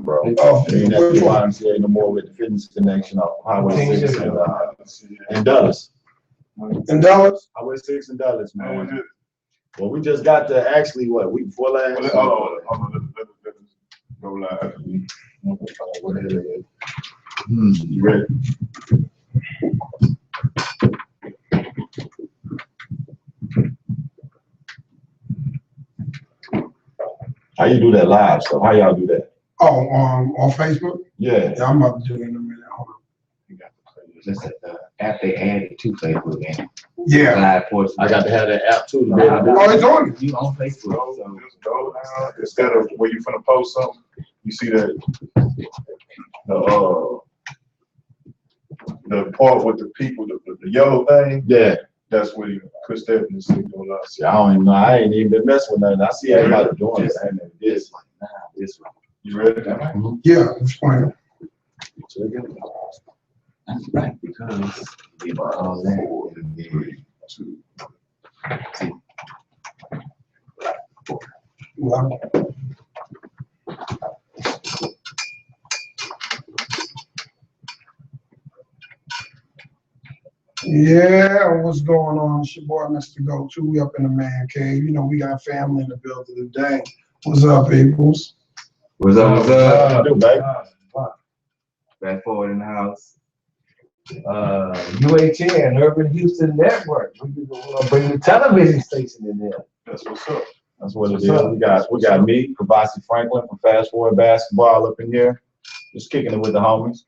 bro. Oh, Ain't at which the one? YMCA no more with the fitness connection of Highway 6 and Dulles. In Dallas? Highway 6 and Dulles, man. Well, we just got to actually, what, week before last? Hold on, let's go live. What the hell it is? You ready? How you do that live stuff? How y'all do that? Oh, on Facebook? Yeah. Yeah, I'm about to do it in a minute. Hold on. You got the playlist. That's the app they added to Facebook and Yeah. live portion. I got to have that app too to be able to do Oh, it's on it. You on Facebook, so Just go now. Instead of where you finna post something, you see that the part with the people, the yellow thing, Yeah. that's where you put that in the signal. See, I don't even know. I ain't even been messing with nothing. I see everybody doing it. I ain't never did it. this one. You ready? Yeah, it's fine. That's right, because they were all that. And then, Well, yeah, what's going on? It's your boy, Mr. Go-To. We up in the man cave. You know, we got family in the building today. What's up, peoples? What's up, what's up? Do, baby. Fast forward in the house. UHN, Urban Houston Network. We're gonna bring the television station in there. That's what's up. That's what it is. We got me, Kavasi Franklin from Fast Forward Basketball up in here. Just kicking it with the homies.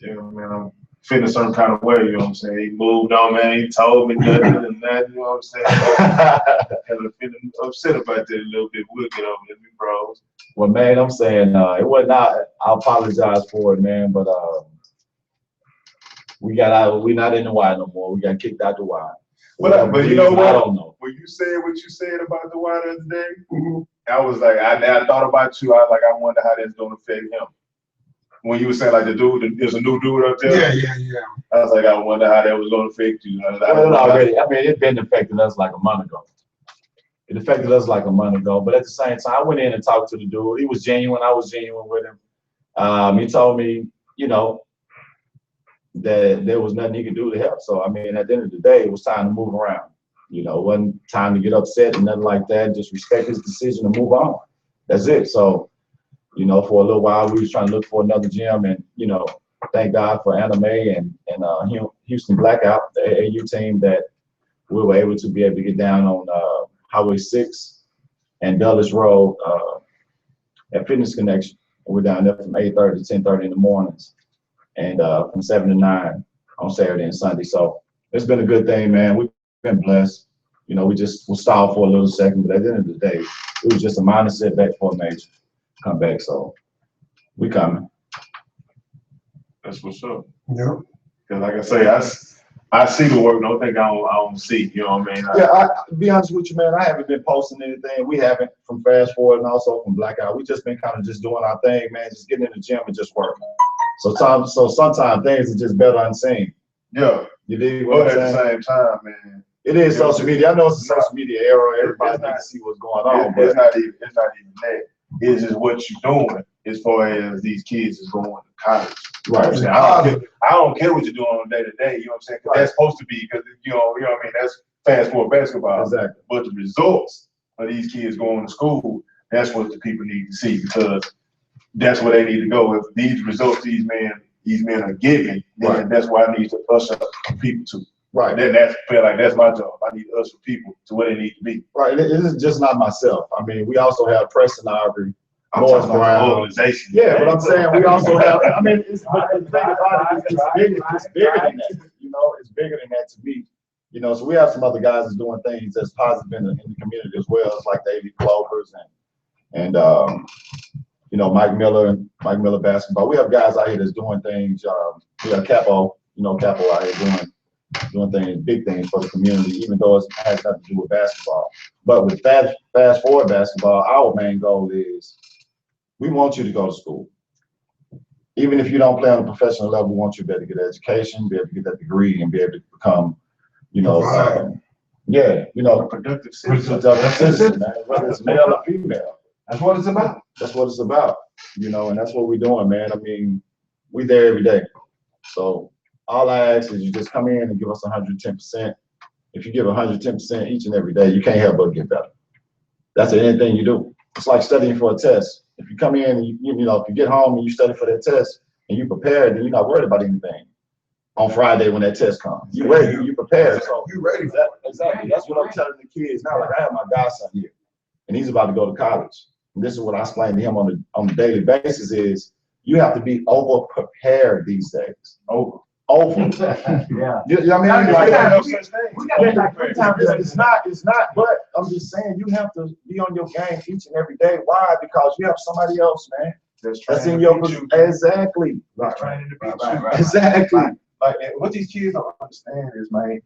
Yeah, man, I'm feeling a certain kind of way, you know what I'm saying? He moved on, man, he told me nothing and that, you know what I'm saying? I'm feeling upset about that a little bit. We'll get over it, bros. Well, man, I'm saying it was not. I apologize for it, man, but we got out. We're not in the Y no more. We got kicked out the Y. But you know what? I don't know. When you said what you said about the Y the other day, I was like, I thought about you. I wonder how that's gonna affect him. When you were saying like the dude, there's a new dude up there. Yeah. I was like, I wonder how that was gonna affect you. Well, already, I mean, it been affecting us like a month ago. It affected us like a month ago, but at the same time, I went in and talked to the dude. He was genuine. I was genuine with him. He told me, you know, that there was nothing he could do to help. So, I mean, at the end of the day, it was time to move around. You know, it wasn't time to get upset and nothing like that. Just respect his decision to move on. That's it. So, you know, for a little while, we was trying to look for another gym, and, you know, thank God for Anime and Houston Blackout, the AAU team, that we were able to get down on Highway 6 and Dulles Road at Fitness Connection. We're down there from 8:30 to 10:30 in the mornings, and from 7 to 9 on Saturday and Sunday. So it's been a good thing, man. We've been blessed. You know, we'll stall for a little second, but at the end of the day, it was just a minor setback for a major comeback. So we coming. That's what's up. Yep. Cause like I say, I see the work. No thing I don't see. You know what I mean? To be honest with you, man, I haven't been posting anything. We haven't, from Fast Forward and also from Blackout. We just been kind of just doing our thing, man. Just getting in the gym and just working. So sometimes things are just better unseen. Yeah. You dig But what at I'm the saying? same time, man, It is social media. I know it's a social media era. Everybody It's not- needs to see what's going on, it's but not even that. It's just what you're doing as far as these kids is going to college. You know what I'm saying? I don't care what you're doing on day to day. You know what I'm saying? 'Cause that's supposed to be, because you know what I mean. That's Fast Forward Basketball. Exactly. But the results of these kids going to school, that's what the people need to see, because that's where they need to go. If these results these men are giving, then Right. that's why I need to usher people to. right. Then that's my job. I need to usher people to where they need to be. Right. It is just not myself. I mean, we also have Preston Ivory, I'm Morris talking about the Brown. organization. Yeah, but I'm saying we also have, I mean, but the thing about it is it's bigger than that. You know, it's bigger than that to me. You know, so we have some other guys that's doing things that's positive in the community as well. It's like David Clovers and you know, Mike Miller basketball. We have guys out here that's doing things. We have Capo out here doing things, big things for the community, even though it has nothing to do with basketball. But with Fast Forward Basketball, our main goal is we want you to go to school. Even if you don't play on a professional level, we want you to be able to get an education, be able to get that degree, and be able to become, you know, Right. A productive citizen. man, whether it's male or female. That's what it's about. That's what it's about, you know, and that's what we're doing, man. I mean, we there every day. So all I ask is you just come in and give us 110%. If you give 110% each and every day, you can't help but get better. That's anything you do. It's like studying for a test. If you come in and you know, if you get home and you study for that test and you prepared, then you're not worried about anything. On Friday when that test comes, you ready, you prepared. So You ready for that, exactly. That's what I'm telling the kids now. Like I have my godson here, and he's about to go to college. And this is what I explain to him on the daily basis: is you have to be over prepared these days. Over. Yeah. You know what I mean? Like, Like, we got like 3 times a it's not. But I'm just saying you have to be on your game each and every day. Why? Because you have somebody else, man. That's in your exactly. Right. Training to beat you. Exactly. Like what these kids don't understand is, man,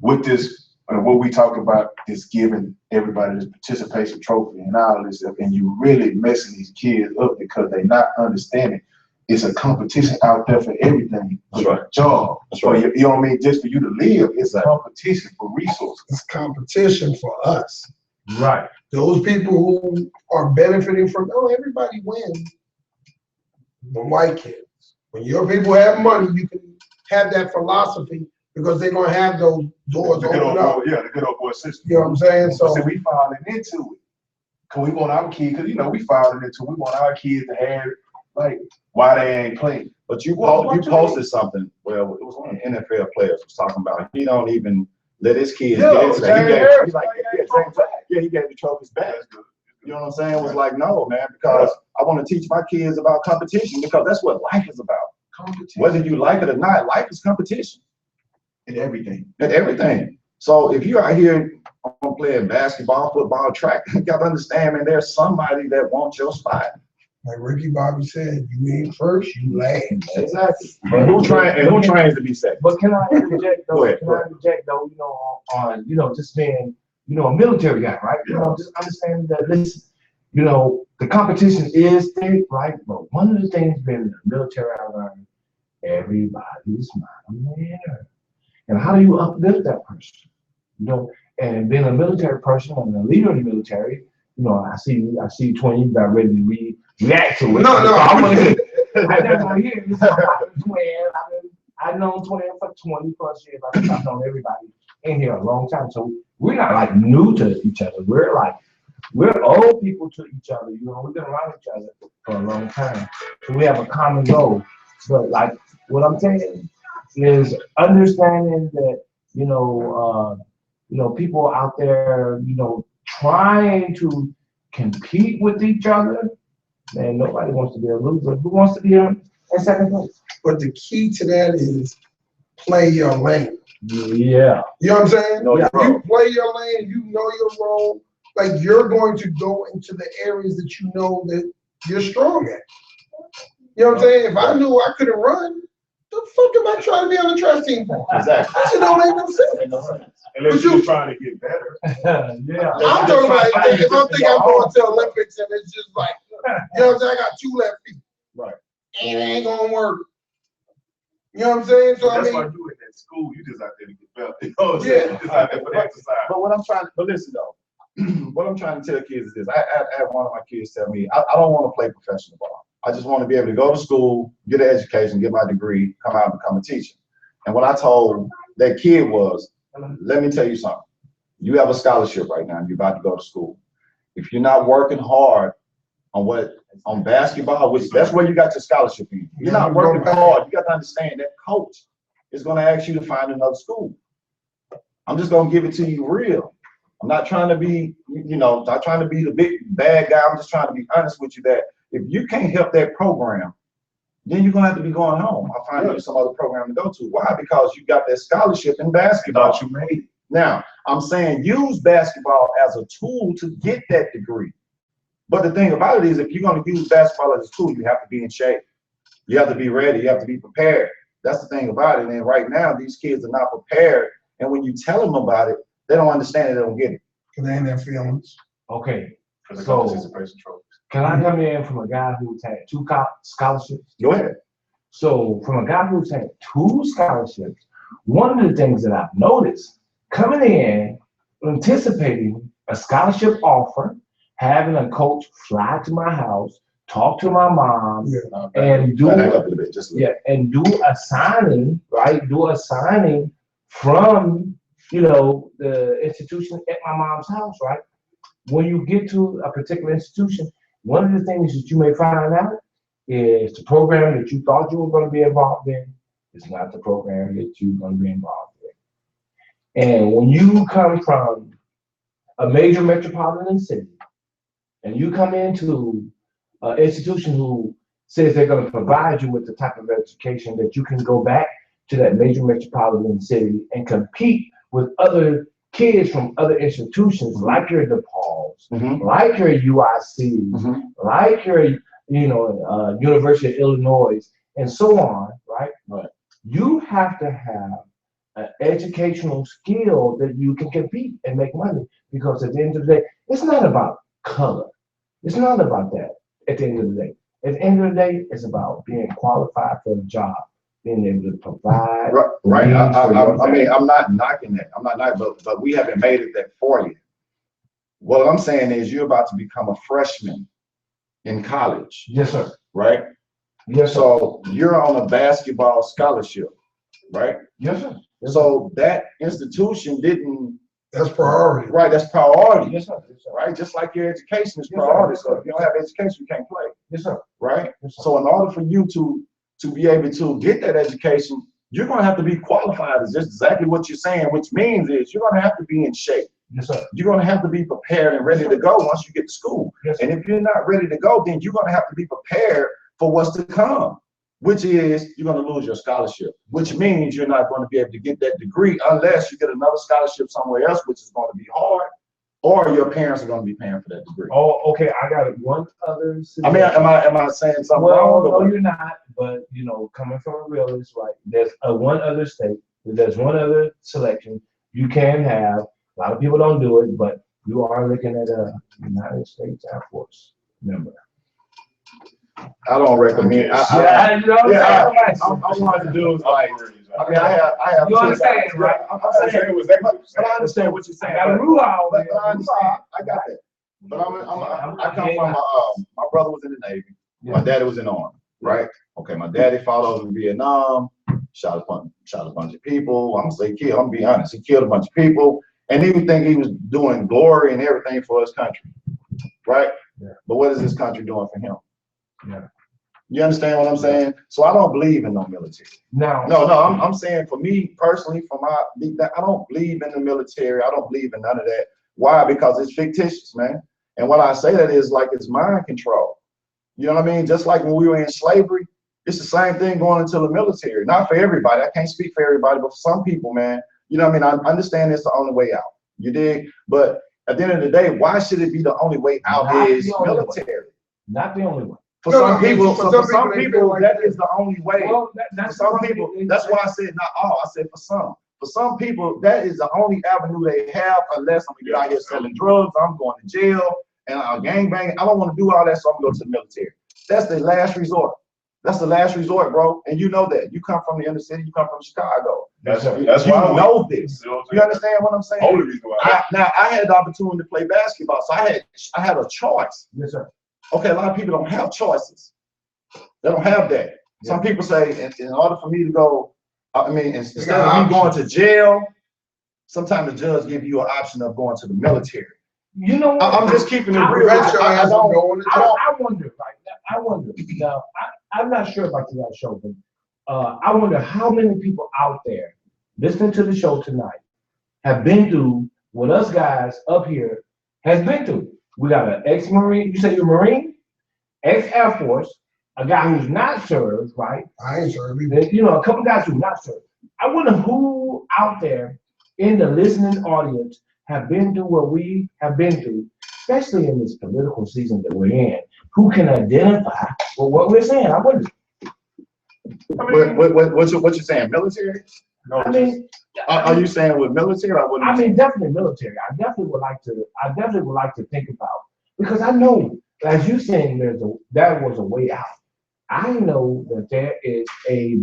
with this, what we talk about is giving everybody this participation trophy and all this stuff, and you really messing these kids up because they're not understanding. It's a competition out there for everything. That's right. Job. That's right. You know what I mean? Just for you to live, it's a competition for resources. It's competition for us. Right. Those people who are benefiting from, everybody wins. The white kids. When your people have money, you can have that philosophy because they're gonna have those doors The good open old up. boy, yeah, the good old boy system. You know what I'm saying? So So we falling into it. Cause we want our kids, cause you know we falling into it. We want our kids to have like why they ain't playing. But you posted something. Well, it was one of the NFL players was talking about. He don't even let his kids get into that. He gave the trophies back. You know what I'm saying? It was like, no, man, because I want to teach my kids about competition because that's what life is about. Competition. Whether you like it or not, life is competition. In everything. And everything. So if you're out here playing basketball, football, track, you got to understand, man, there's somebody that wants your spot. like Ricky Bobby said, you ain't first, you last. Exactly. And who trains to be second? But can I interject though? Go ahead. Can I interject though? You know, on you know, just being a military guy, right? You know, just understanding that this, the competition is thick, right? But one of the things being in the military, I learned everybody's not a winner. And how do you uplift that person? And being a military person and a leader in the military, I see Twin, you got ready to react to it. No, I want to hear. I never want to hear this. I've known Twin for 20 plus years. I've known everybody in here a long time. So we're not like new to each other. We're old people to each other. We've been around each other for a long time. So we have a common goal. But like what I'm saying is understanding that, people out there, trying to compete with each other. Man, nobody wants to be a loser. Who wants to be in second place? But the key to that is play your lane. Yeah. You know what I'm saying? Know your role. You play your lane, you know your role. Like you're going to go into the areas that you know that you're strong at. You know what I'm saying? If I knew I couldn't run, the fuck am I trying to be on the track team for? Exactly. That shit don't make no sense. Unless you're trying to get better. Yeah. I'm talking about if I'm thinking I'm going to the Olympics and it's just like, you know what I'm saying? I got 2 left feet. Right. And it ain't gonna work. You know what I'm saying? So That's I why mean, you in that school, you just out there to get better. You know what I'm saying? You just out there for exercise. But listen though, what I'm trying to tell kids is this. I had one of my kids tell me, I don't want to play professional ball. I just want to be able to go to school, get an education, get my degree, come out and become a teacher. And what I told that kid was, let me tell you something. You have a scholarship right now and you're about to go to school. If you're not working hard on basketball, which that's where you got your scholarship in. You're not working hard. You got to understand that coach is going to ask you to find another school. I'm just going to give it to you real. I'm not trying to be, not trying to be the big bad guy. I'm just trying to be honest with you that if you can't help that program, then you're gonna have to be going home. I'll find you some other program to go to. Why? Because you got that scholarship in basketball. You made it. Now, I'm saying use basketball as a tool to get that degree. But the thing about it is, if you're gonna use basketball as a tool, you have to be in shape. You have to be ready. You have to be prepared. That's the thing about it. And right now, these kids are not prepared. And when you tell them about it, they don't understand it. They don't get it. Cause they ain't their feelings. Okay. For the So- participation trophies. Can I come in from a guy who's had 2 scholarships? Go ahead. So from a guy who's had 2 scholarships, one of the things that I've noticed coming in, anticipating a scholarship offer, having a coach fly to my house, talk to my mom, Yeah. and do Back up a little bit, just a little. and do a signing, right? Do a signing from the institution at my mom's house, right? When you get to a particular institution, one of the things that you may find out is the program that you thought you were going to be involved in is not the program that you're going to be involved in. And when you come from a major metropolitan city and you come into an institution who says they're going to provide you with the type of education that you can go back to that major metropolitan city and compete with other kids from other institutions like your DePauls, like your UIC, like your University of Illinois, and so on, right? Right. You have to have an educational skill that you can compete and make money, because at the end of the day, it's not about color. It's not about that at the end of the day. At the end of the day, it's about being qualified for a job, being able to provide. Right. needs for your I mean, family. I'm not knocking that. I'm not knocking, but we haven't made it that for you. What I'm saying is you're about to become a freshman in college, Yes, sir. right? Yes, sir. So you're on a basketball scholarship, right? Yes, sir. So that institution didn't, That's priority. right, that's priority, Yes, sir. Yes, sir. right? Just like your education is Yes, sir. priority. So if you don't have education, you can't play, Yes, sir. right? Yes, sir. So in order for you to be able to get that education, you're gonna have to be qualified. Is just exactly what you're saying, which means is you're gonna have to be in shape. Yes, sir. You're gonna have to be prepared and ready to go once you get to school. Yes, sir. And if you're not ready to go, then you're gonna have to be prepared for what's to come, which is you're gonna lose your scholarship, which means you're not gonna be able to get that degree unless you get another scholarship somewhere else, which is gonna be hard, or your parents are gonna be paying for that degree. Oh, okay. I got one other. I mean, am I saying something Well, wrong? no, or you're not. But coming from a realist, right? There's one other state. There's one other selection you can have. A lot of people don't do it, but you are looking at a United States Air Force member. I don't recommend. I want to do is like. I mean, I have. You understand, right? I'm saying, but I understand what you're I saying. got a rule out But there. I understand. I got that. But I come from my brother was in the Navy. My daddy was in the Army, right? Okay, my daddy fought over in Vietnam, shot a bunch of people. I'm gonna say kill. I'm gonna be honest. He killed a bunch of people, and he would think he was doing glory and everything for his country, right? Yeah. But what is this country doing for him? Yeah. You understand what I'm saying? So I don't believe in no military. Now, No, I'm saying for me personally, I don't believe in the military. I don't believe in none of that. Why? Because it's fictitious, man. And when I say that is like it's mind control. You know what I mean? Just like when we were in slavery, it's the same thing going into the military. Not for everybody. I can't speak for everybody, but for some people, man, you know what I mean? I understand it's the only way out. You dig? But at the end of the day, why should it be the only way out Not is the only way. military? not the only one. For No, some no, people, for for some some people, they people, feel like that that. is the only way. Well, For that's some people, that's why I said not all. I said for some. For some people, that is the only avenue they have, unless I'm gonna get out here selling drugs, I'm going to jail, and I'm gangbanging. I don't want to do all that, so I'm gonna go to the military. That's the last resort. That's the last resort, bro. And you know that. You come from the inner city, you come from Chicago. That's You why we know this. You understand what I'm saying? Only reason why. Now I had the opportunity to play basketball, so I had a choice. Yes, sir. Okay, a lot of people don't have choices. They don't have that. Some people say, in order for me to go, I mean, instead of me going to jail, sometimes the judge give you an option of going to the military. You know what? I'm just keeping it I real. bet your I ass don't- will go in the I don't- I wonder, right? I wonder. Now, I'm not sure about you guys' show, but I wonder how many people out there listening to the show tonight have been through what us guys up here has been through. We got an ex-Marine. You say you're a Marine, ex-Air Force, a guy who's not served, right? I ain't sure. A couple guys who not served. I wonder who out there in the listening audience have been through what we have been through, especially in this political season that we're in, who can identify with what we're saying. I wonder. What you saying? Military? No, I mean, Are you saying with military or what? I mean, definitely military. I definitely would like to think about, because I know, as you saying, that was a way out. I know that there is a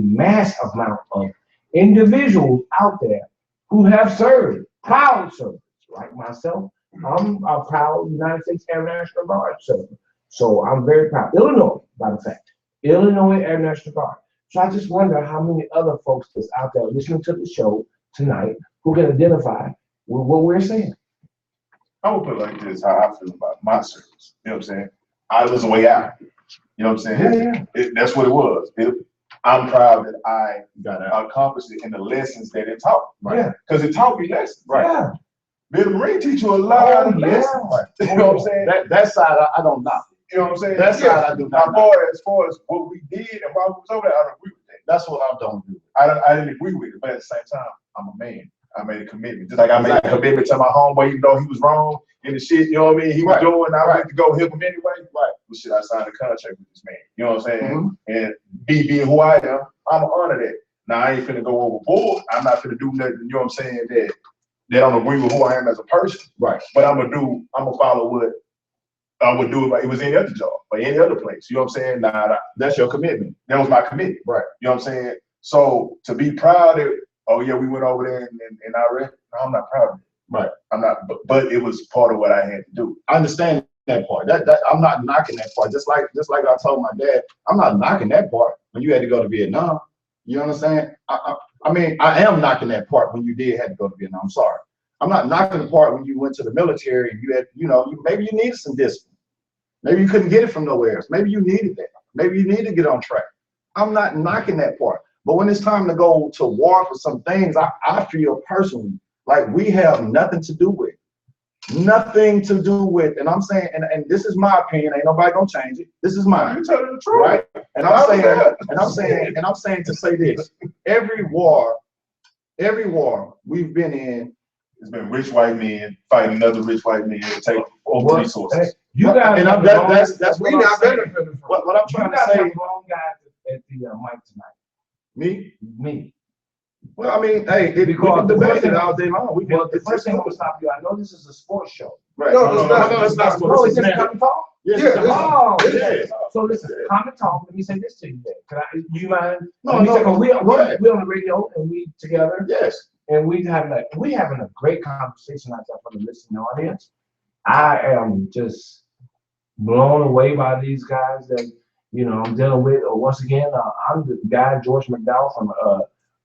mass amount of individuals out there who have served, proud servants, like myself, I'm a proud United States Air National Guard soldier. So I'm very proud. Illinois, by the fact. Illinois Air National Guard. So I just wonder how many other folks that's out there listening to the show tonight who can identify with what we're saying. I would put it like this, how I feel about my service. You know what I'm saying? I was a way out. You know what I'm saying? That's what it was. I'm proud that I accomplished it in the lessons that it taught. Right. Because it taught me lessons. Right. Yeah. Being a Marine teach you a lot of lessons. Right. You know what I'm saying? That side I don't know. You know what I'm saying? That side I do not know. As far as what we did and why we was over there, I don't agree with that. That's what I don't do. I didn't agree with it, but at the same time, I'm a man. I made a commitment. Just like I made a commitment to my homeboy, even though he was wrong in the shit, you know what I mean? He was doing, I went to go help him anyway. Right. Well, shit, I signed a contract with this man. You know what I'm saying? And me being who I am, I'm gonna honor that. Now, I ain't finna go overboard. I'm not finna do nothing, you know what I'm saying, that I don't agree with who I am as a person. Right. But I'm gonna follow what I would do if it was any other job or any other place. You know what I'm saying? Nah, that's your commitment. That was my commitment. Right. You know what I'm saying? So to be proud of, oh yeah, we went over there and I read, no, I'm not proud of it. Right. I'm not, but it was part of what I had to do. I understand that part. That I'm not knocking that part. Just like I told my dad, I'm not knocking that part when you had to go to Vietnam. You understand? I mean, I am knocking that part when you did have to go to Vietnam. I'm sorry. I'm not knocking the part when you went to the military and you had, maybe you needed some discipline. Maybe you couldn't get it from nowhere else. Maybe you needed that. Maybe you need to get on track. I'm not knocking that part. But when it's time to go to war for some things, I feel personally like we have nothing to do with. Nothing to do with. And I'm saying, and this is my opinion, ain't nobody gonna change it. This is mine. You telling the truth. Right? And I'm saying to say this. Every war we've been in, it's been rich white men fighting another rich white men to take over resources. You guys, that's we not benefiting from. What I'm trying to say. Wrong guys at the mic tonight. Me. Well, I mean, hey, we can debate it all day long. The first thing I'm gonna stop you. I know this is a sports show. Right? No, it's not. No, it's just come and talk. Yes. So listen, come and talk. Let me say this to you. Then, do you mind? No. We're on the radio and we together. Yes. And we having a great conversation out there for the listening audience. I am just blown away by these guys that I'm dealing with. Once again, I'm the guy George McDowell from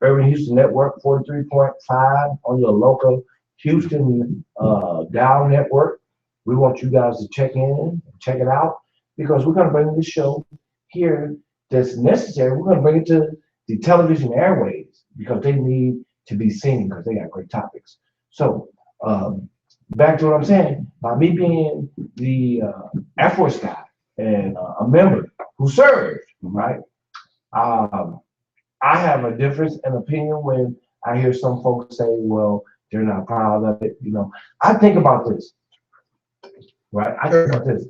Urban Houston Network 43.5 on your local Houston Dial network. We want you guys to check in, check it out, because we're going to bring this show here that's necessary. We're going to bring it to the television airways because they need to be seen because they got great topics. So back to what I'm saying, by me being the Air Force guy and a member who served, right? I have a difference in opinion when I hear some folks say, well, they're not proud of it. I think about this, right? I think about this.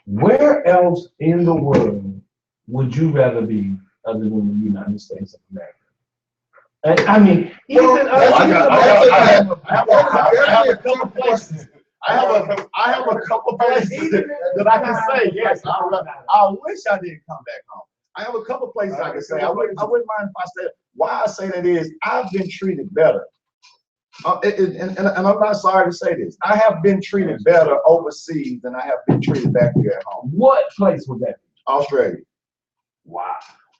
Where else in the world would you rather be other than the United States of America? And I mean, I have a couple places. I have a couple places that I can say, yes, I wish I didn't come back home. I have a couple places I can say. I wouldn't mind if I said, why I say that is, I've been treated better. And I'm not sorry to say this. I have been treated better overseas than I have been treated back here at home. What place was that? Australia. Wow.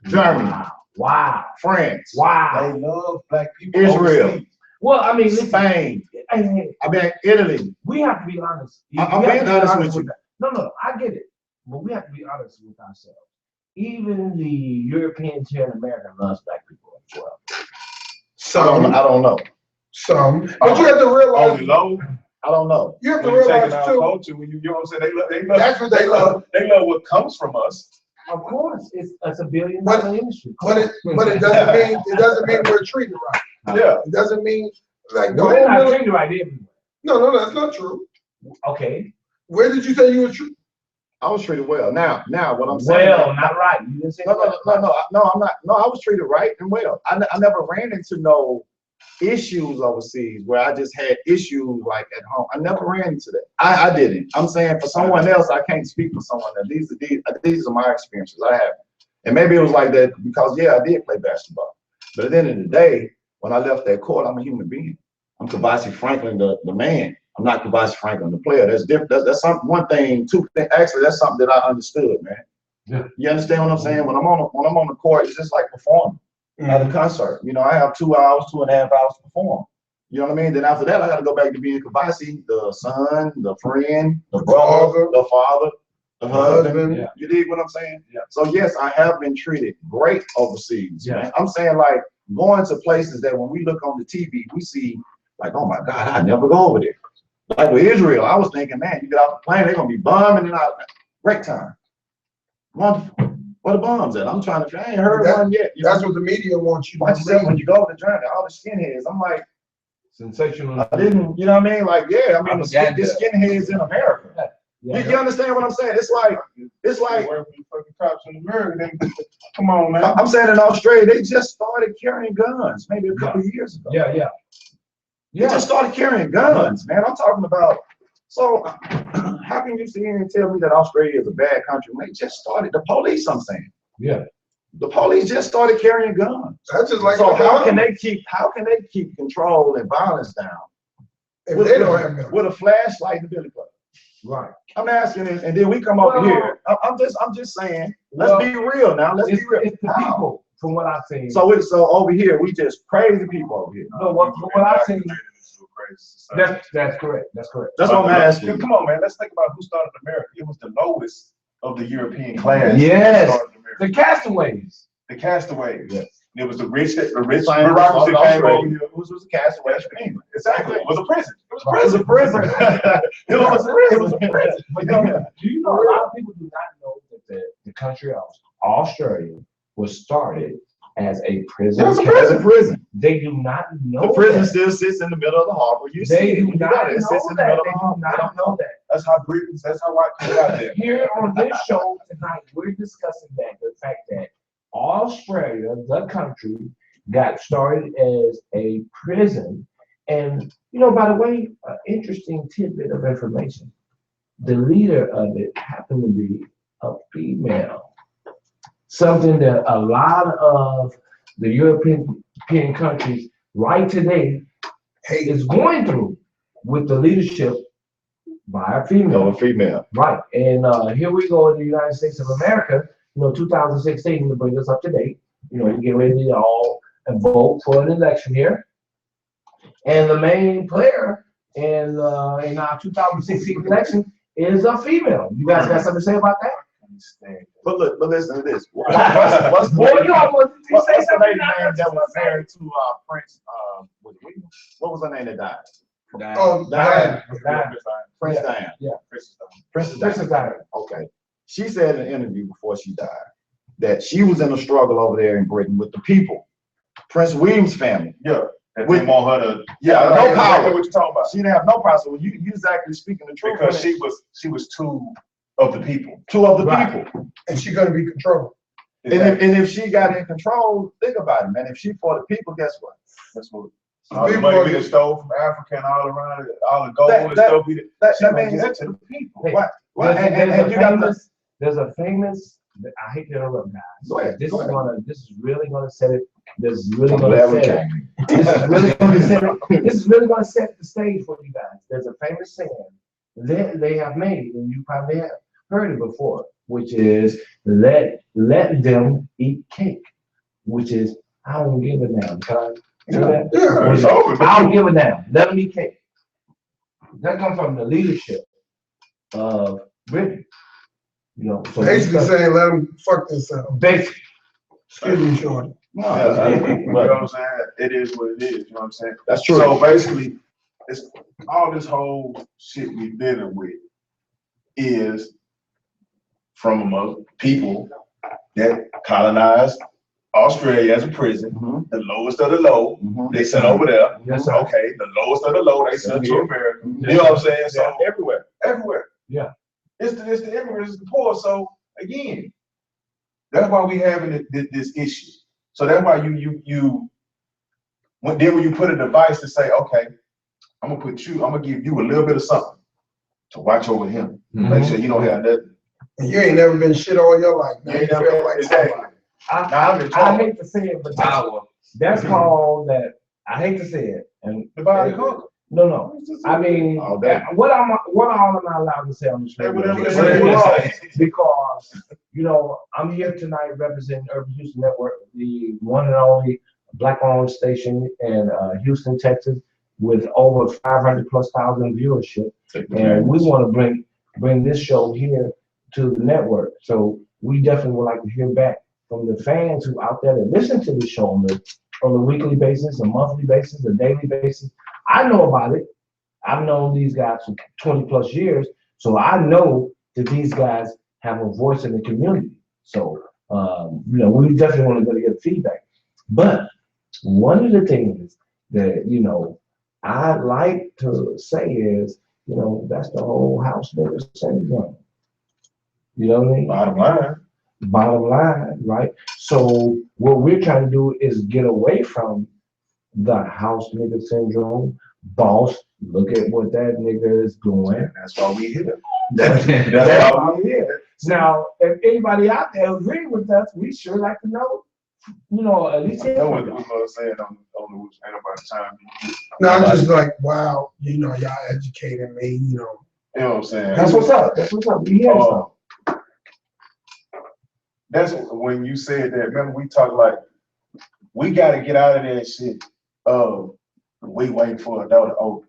Germany. Wow. France. Wow. They love black people. Israel. Overseas. Well, I mean, Spain. I mean, Italy. We have to be honest. I'm being honest with you. That. No, I get it. But we have to be honest with ourselves. Even the Europeans here in America loves black people as well. I don't know. Some. But you have to realize. Only low. I don't know. You have to When you realize take it too. out culture, when you know what I'm saying? They love. That's what they love. They love what comes from us. Of course, it's a $1 billion industry. But it doesn't mean we're treated right. Yeah. It doesn't mean like the We're not whole. treated right everywhere. No, that's not true. Okay. Where did you say you were treated? I was treated well. Now, what I'm saying. Well, not right. You didn't say No, I'm not. No, I was treated right and well. I never ran into no issues overseas where I just had issues like at home. I never ran into that. I didn't. I'm saying for someone else, I can't speak for someone else. These are my experiences. I have. And maybe it was like that because, yeah, I did play basketball. But at the end of the day, when I left that court, I'm a human being. I'm Kavasi Franklin, the man. I'm not Kavasi Franklin, the player. That's different. That's something. One thing. Two things. Actually, that's something that I understood, man. Yeah. You understand what I'm saying? When I'm on the court, it's just like performing at a concert. You know, I have 2 hours, 2.5 hours to perform. You know what I mean? Then after that, I got to go back to being Kavasi, the son, the friend, the brother, the father, the husband. Yeah. You dig what I'm saying? Yeah. So yes, I have been treated great overseas. Yeah. Man. I'm saying like going to places that when we look on the TV, we see like, oh my God, I never go over there. Like with Israel, I was thinking, man, you get off the plane, they're gonna be bombing and out. Great time. Wonderful. Where the bombs at? I'm trying to. I ain't heard one yet. That's what the media wants you to Watch yourself when believe. you go to the journey. All the skinheads. I'm like, Sensational. I didn't. You know what I mean? Like, yeah. I mean, the skinheads in America. Yeah. You understand what I'm saying? It's like. Work with fucking cops in America. Then, come on, man. I'm saying in Australia, they just started carrying guns maybe a couple of years ago. Yeah, yeah. They just started carrying guns, man. I'm talking about. So, how can you sit here and tell me that Australia is a bad country when they just started? The police, I'm saying. Yeah. The police just started carrying guns. That's just like So how can they keep control and violence down? if they don't have guns. With a flashlight in the Billy Club. Right. I'm asking this, and then we come over here. I'm just saying, let's be real now. Let's be real. It's the people, from what I've seen. So over here, we just crazy people over here. No, what I've seen. That's correct. That's correct. That's what I'm asking. Come on, man. Let's think about who started America. It was the lowest of the European class. Yes. Who started America. The castaways. The castaways. Yes. It was the rich Same bureaucracy that came over here. It was a castaway from England. Exactly. It was a prison. It was a prison. It was a prison. It was a prison. But do you know a lot of people do not know that the country of Australia was started as a prison. It was a prison. They do not know The prison that. still sits in the middle of the harbor. You see They it. do You not got it. It know sits in the that. middle of They the do harbor. not know that. That's how Britons, that's how white people got there. Here on this show tonight, we're discussing the fact that Australia, the country, got started as a prison. And, by the way, an interesting tidbit of information. The leader of it happened to be a female. Something that a lot of the European countries right today is going through with the leadership by a female. No, a female. Right. And here we go in the United States of America, 2016 to bring us up to date. We get ready to all vote for an election here. And the main player in our 2016 election is a female. You guys got something to say about that? But look, listen to this. What's Boy, you almost what's say the something. lady name that was married to Prince? Was it William? What was her name that died? Diana. Prince Diana. Yeah. Princess Diana. Okay. She said in an interview before she died that she was in a struggle over there in Britain with the people, Prince William's family. Yeah. And we want her to. Yeah, no no power. power. What you talking about? She didn't have no power. So you exactly speaking the truth. Because she was two of the people. Two of the Right. people. And she's gonna be controlled. And if she got in control, think about it, man. If she for the people, guess what? That's what. The All the people money are we just- stole from Africa and all around it, all the gold That- and that- stuff. That She gonna means give it to the people. Hey, what? What? There's a famous. I hate to interrupt, guys. Go ahead, This go is ahead. This is really gonna set it. This is really I'm gonna glad we set it. came. This is really gonna set it. This is really gonna set the stage for you guys. There's a famous saying that they have made, and you probably have heard it before, which is let them eat cake, which is I don't give a damn. Can I say that? Yeah. It's over. I don't give a damn. Let them eat cake. That comes from the leadership of Britain. So Basically saying, let them fuck themselves. basically, Excuse me, Shorty. No, You know what I'm saying? It is what it is. You know what I'm saying? that's true. So basically, it's all this whole shit we dealing with is from people that colonized Australia as a prison, Mhm, the lowest of the low. mhm. They sent over there. yes, sir. Okay, the lowest of the low, they sent to Yeah. America. Yes, You know what I'm saying? So Yeah, everywhere. everywhere. Yeah. It's the immigrants, it's the poor. So again, that's why we having this issue. So that's why when you put a device to say, okay, I'm gonna give you a little bit of something to watch over him. Make sure you don't have nothing. And you ain't never been shit all your life. Now You you ain't never- feel like exactly. somebody. Now I'm in I trouble. hate to say it, but that's called that. I hate to say it, and Divide and conquer. No. I mean, Oh, that- what all am I allowed to say on this? Hey, radio? whatever they say. Because, I'm here tonight representing Urban Houston Network, the one and only Black-owned station in Houston, Texas, with over 500,000+ viewership. And we want to bring this show here to the network. So we definitely would like to hear back from the fans who out there that listen to the show on a weekly basis, a monthly basis, a daily basis. I know about it. I've known these guys for 20+ years, so I know that these guys have a voice in the community. So, we definitely want to get feedback. But one of the things that, I like to say is, that's the whole house nigga syndrome. You know what I mean? Bottom line, right? So what we're trying to do is get away from the house nigga syndrome. Boss, look at what that nigga is doing. That's why we here. That's why why we're here. Now, if anybody out there agree with us, we sure like to know. At least I know what we were saying on the ain't nobody time. No, I'm just like, wow, y'all educated me, You know what I'm saying? That's what's up. We here. That's when you said that. Remember, we talked like we got to get out of that shit. We wait for a door to open.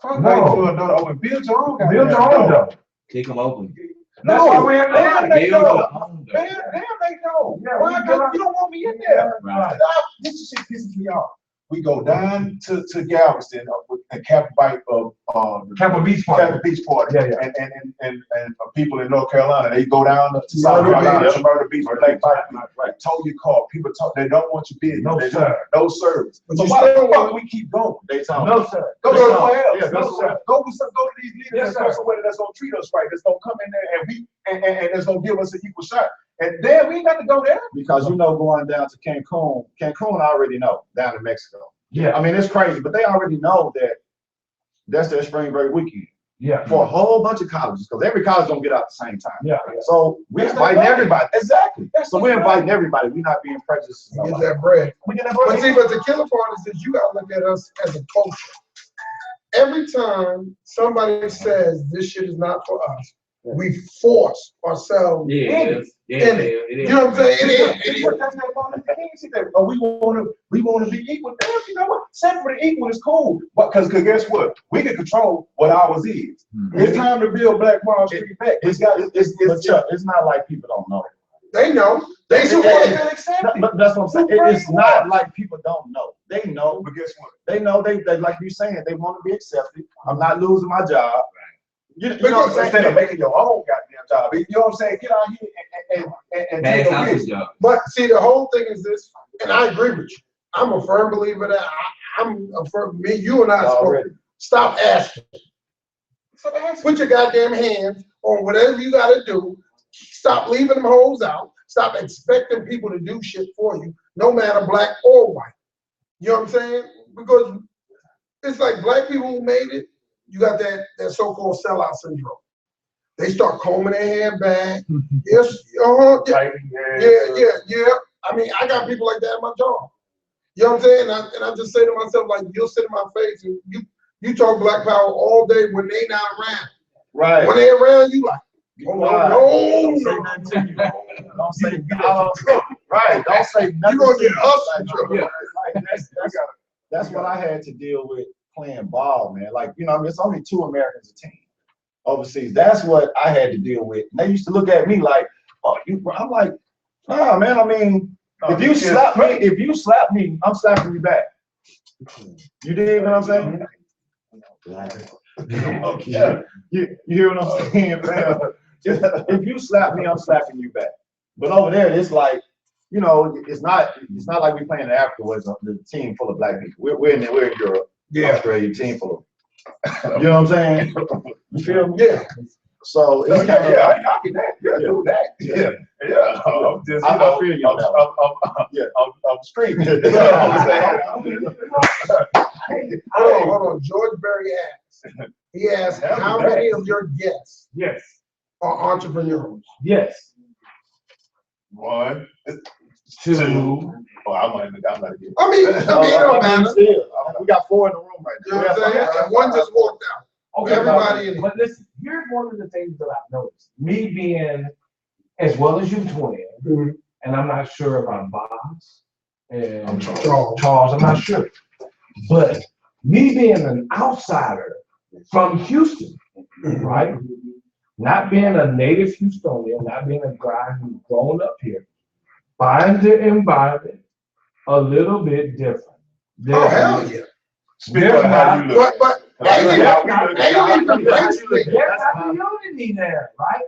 Fuck No. waiting for a door to open. Build your own. Build your own door. Kick them open. That's why we're damn, there. they Build know. your own door. Damn, they know. Yeah, Why? we got- You don't want me in there. Right. This shit pisses me off. We go down to Galveston with the Capitol Beach Party. Capitol Beach Party. Yeah. And people in North Carolina, they go down to South Murder Carolina, Beach. Murder Beach, Black Party, right? Tow your car. People talk. They don't want your business. No, They sir. don't- No service. But So you why the still fuck want- we keep going? No, sir. Go No, somewhere else. Yeah, no, sir. Go to these leaders Yes, that's sir. go somewhere that's gonna treat us right. That's gonna come in there and that's gonna give us an equal shot. And then we ain't got to go there. Because going down to Cancun already know down in Mexico. Yeah. I mean, it's crazy, but they already know that that's their spring break weekend Yeah. for a whole bunch of colleges, because every college don't get out at the same time. Yeah. So we're That's inviting right. everybody. Exactly. That's So we're right. inviting everybody. We're not being prejudiced. to get that bread. We get that But see, but the killer part is you gotta look at us as a culture. Every time somebody says this shit is not for us, we force ourselves in it. You know what I'm saying? It is. That's not about the thing. Oh, we want to be equal. Damn, you know what? Separate equal is cool, but because guess what? We can control what ours is. It's time to build Black Wall Street back. It's Chuck, it's not like people don't know. They know. They They support can it. accept it. But that's what I'm saying. It's not like people don't know. They know. But guess what? They know. They like you saying. They want to be accepted. I'm not losing my job. You know what I'm Because saying? instead of making your own goddamn job, you know what I'm saying? Get out here and Pass take a out risk. this job. But see, the whole thing is this, and I agree with you. I'm a firm believer that you and I Already. stop asking. Put your goddamn hands on whatever you gotta do. Stop leaving them hoes out. Stop expecting people to do shit for you, no matter black or white. You know what I'm saying? Because it's like black people who made it, you got that so-called sellout syndrome. They start combing their hair back. Yes, yeah. I mean, I got people like that in my job. You know what I'm saying? And I just say to myself, like, you'll sit in my face and you talk black power all day when they not around. Right. When they around, you like, Don't no. say nothing to you. Don't say nothing. Right. Don't say nothing. You gonna to get you. us in Like, trouble. like, that's what I had to deal with playing ball, man. Like, I mean, it's only 2 Americans a team overseas. That's what I had to deal with. And they used to look at me like, oh, I'm like, nah, man. I mean, if you slap me, I'm slapping you back. You dig what I'm saying? Yeah. You hear what I'm saying, man? If you slap me, I'm slapping you back. But over there, it's like, it's not like we playing in Africa where it's the team full of black people. We're in Europe, Australia, team full of. You know what I'm saying? You feel me? Yeah. So it's kind of, I get that. Yeah, do that. Yeah. I'm just, I feel you on that one. I'm screaming. Hold on. George Berry asked. He asked, how many of your guests Yes. are entrepreneurs? Yes. 1, 2, Oh, I'm not getting. I mean, it don't matter. We got 4 in the room right You know what I'm saying? And one just walked out. Okay, Everybody in but listen, here's one of the things that I've noticed. Me being as well as you, twin, Mhm. and I'm not sure about Bob's and I'm Charles. Charles, I'm not sure. But me being an outsider from Houston, right? Not being a native Houstonian, not being a guy who's grown up here, find the environment a little bit different. Oh, hell yeah. Speak on how you look. But Like, ain't how even- we look ain't at even it. racist. There's not unity there, right?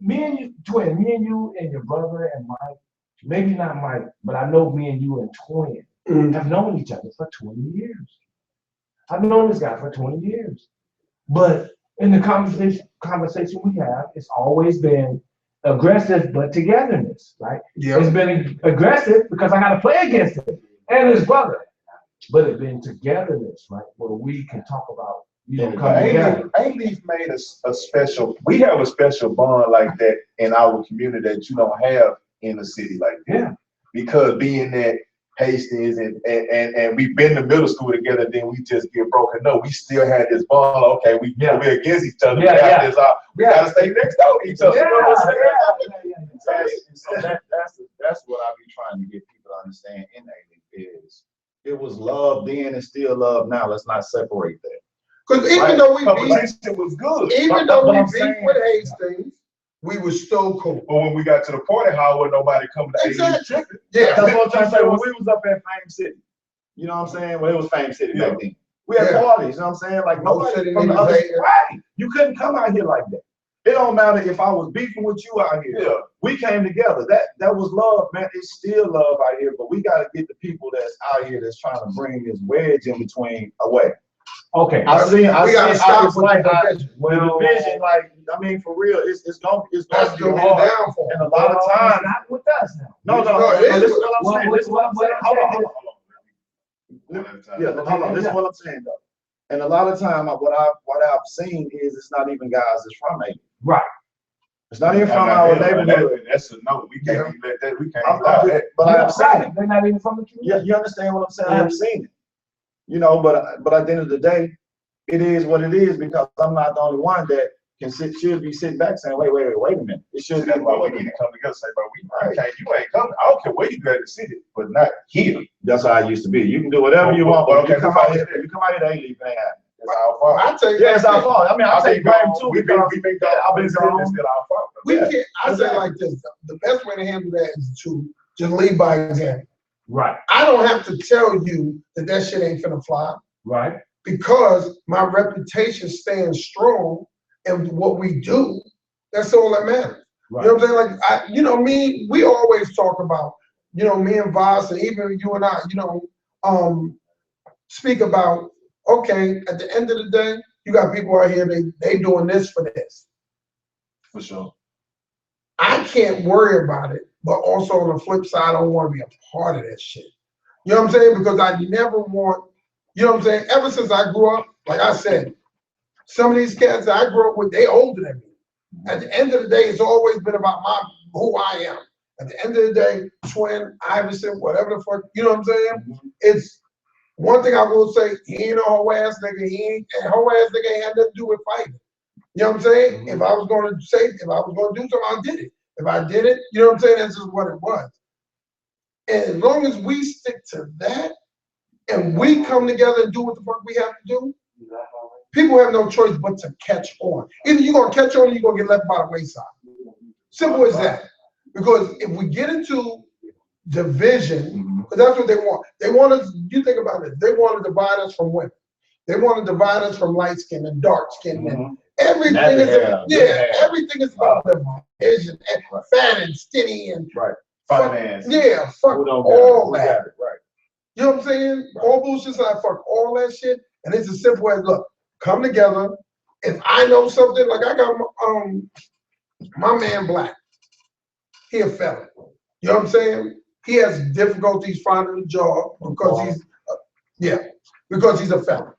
Me and you, twin, me and you and your brother and Mike, maybe not Mike, but I know me and you and twin have known each other for 20 years. I've known this guy for 20 years. But in the conversation we have, it's always been aggressive, but togetherness, right? Yeah. It's been aggressive because I got to play against him and his brother. But it's been togetherness, right? Where we can talk about, coming together. Ain't made a special, we have a special bond like that in our community that you don't have in a city like that. Yeah. Because being that Hastings and we've been to middle school together, then we just get broken up. We still had this bond. Okay, we're against each other. Yeah, we gotta stay next door to each other. You know what I'm saying? So that's what I be trying to get people to understand in A-League is it was love then and still love now. Let's not separate that. Because even though we beat, Competition was good. even though but we I'm beat saying- with Hastings, we were still cool. But when we got to the party hall, where nobody coming to Exactly. Yeah. That's what I'm trying to say. When we was up at Fame City, you know what I'm saying? Well, it was Fame City back then. We had Yeah. parties, you know what I'm saying? Like No nobody city from the niggas other hating. right. You couldn't come out here like that. It don't matter if I was beefing with you out here. Yeah. We came together. That was love, man. It's still love out here, but we gotta get the people that's out here that's trying to bring this wedge in between away. Okay. We gotta stop with the division. The division, like, I mean, for real, it's gonna That's be gonna be hard. the downfall. And a lot of times, not with us now. no, No, it is. this is what I'm saying. This is what I'm saying. Hold on. Hold on. Yeah, hold on. This is what I'm saying though. And a lot of time, what I've seen is it's not even guys that's from A. Right. It's not even from our neighborhood. That's a no. We can't even let that. We can't I'm allow just- that. But I have seen it. They're not even from the community. Yeah, you understand what I'm saying? I have seen it. You know, but at the end of the day, it is what it is because I'm not the only one that should be sitting back saying, wait a minute. It should be That's why we about need to come together and say, bro, you ain't coming. I don't care where you go to the city, but not here. That's how I used to be. You can do whatever you want, but Okay, you come out here, to A-League, man. It's our fault. I tell you, Yeah, it's our fault. I mean, I'll take blame too. We've been because gone. I've been It's gone. still our fault. we Yeah. can't. I say it like this: the best way to handle that is to just lead by example. Right. I don't have to tell you that shit ain't finna fly Right. because my reputation stands strong, and what we do, that's all that matters. Right. You know what I'm saying? Like we always talk about, me and Voss, and even you and I, speak about, okay, at the end of the day, you got people out here, they doing this for this. For sure. I can't worry about it, but also on the flip side, I don't want to be a part of that shit. You know what I'm saying? Because I never want, you know what I'm saying? Ever since I grew up, like I said, some of these cats that I grew up with, they older than me. At the end of the day, it's always been about who I am. At the end of the day, Twin, Iverson, whatever the fuck, you know what I'm saying? It's one thing I will say, he ain't a hoe ass nigga, and hoe ass nigga ain't had nothing to do with fighting. You know what I'm saying? If I was gonna do something, I did it. If I did it, you know what I'm saying? That's just what it was. And as long as we stick to that and we come together and do what the fuck we have to do, people have no choice but to catch on. Either you're gonna catch on or you're gonna get left by the wayside. Simple as that. Because if we get into division, because that's what they want. They want us, you think about it, they want to divide us from women. They want to divide us from light skin and dark skin and everything everything is about division and fat and skinny and Finance. fuck all that. Right. You know what I'm saying? All bullshit aside, fuck all that shit. And it's as simple as, look, come together. If I know something, like I got my man Black. He a felon. You know what I'm saying? He has difficulties finding a job because he's a felon.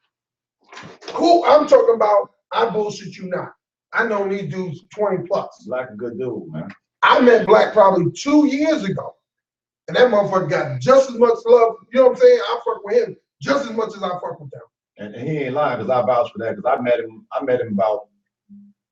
Cool, I'm talking about, I bullshit you not. I know these dudes 20 plus. Black a good dude, man. I met Black probably 2 years ago. And that motherfucker got just as much love. You know what I'm saying? I fuck with him just as much as I fuck with them. And he ain't lying, because I vouch for that, because I met him about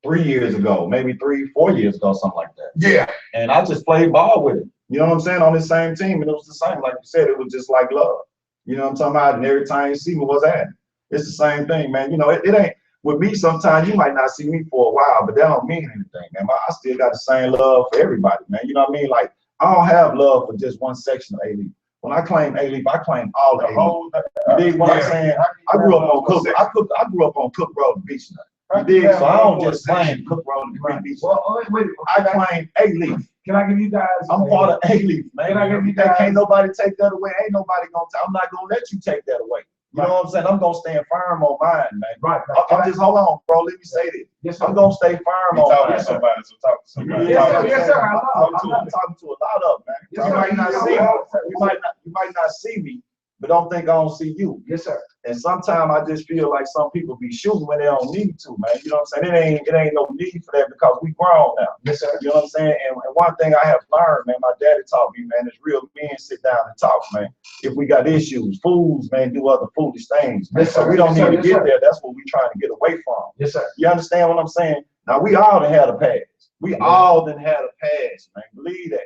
3 years ago, maybe 3-4 years ago, something like that. Yeah. And I just played ball with him. You know what I'm saying? On the same team. And it was the same, like you said, it was just like love. You know what I'm talking about? And every time you see me, what's that? It's the same thing, man. You know, it ain't with me. Sometimes you might not see me for a while, but that don't mean anything, man. I still got the same love for everybody, man. You know what I mean? Like, I don't have love for just one section of A-Leaf. When I claim A-Leaf, I claim all the whole. You dig what I'm saying? I grew up on Cook. I grew up on Cook Road Beach now. You dig? So I don't just claim Cook Road and Beach. Well, wait. I claim A-Leaf. Can I give you guys? I'm part of A-Leaf, man. Can I give you guys? Can't nobody take that away. Ain't nobody gonna. I'm not gonna let you take that away. You know what I'm saying? I'm gonna stand firm on mine, man. Right. I'm just hold on, bro. Let me say this. Yes, sir. I'm gonna stay firm on Talking mine. to somebody, so talk to somebody. Yes, sir. I'm not talking to a lot of them, man. Yes, You sir. might not see me. You might not see me, but don't think I don't see you. Yes, sir. And sometimes I just feel like some people be shooting when they don't need to, man. You know what I'm saying? It ain't no need for that, because we grown now. Yes, sir. You know what I'm saying? And one thing I have learned, man, my daddy taught me, man, is real men sit down and talk, man. If we got issues, fools, man, do other foolish things, man. Yes, So sir. we don't Yes, need sir. to Yes, get sir. there. That's what we trying to get away from. Yes, sir. You understand what I'm saying? Now, we all done had a past. We all done had a past, man. Believe that.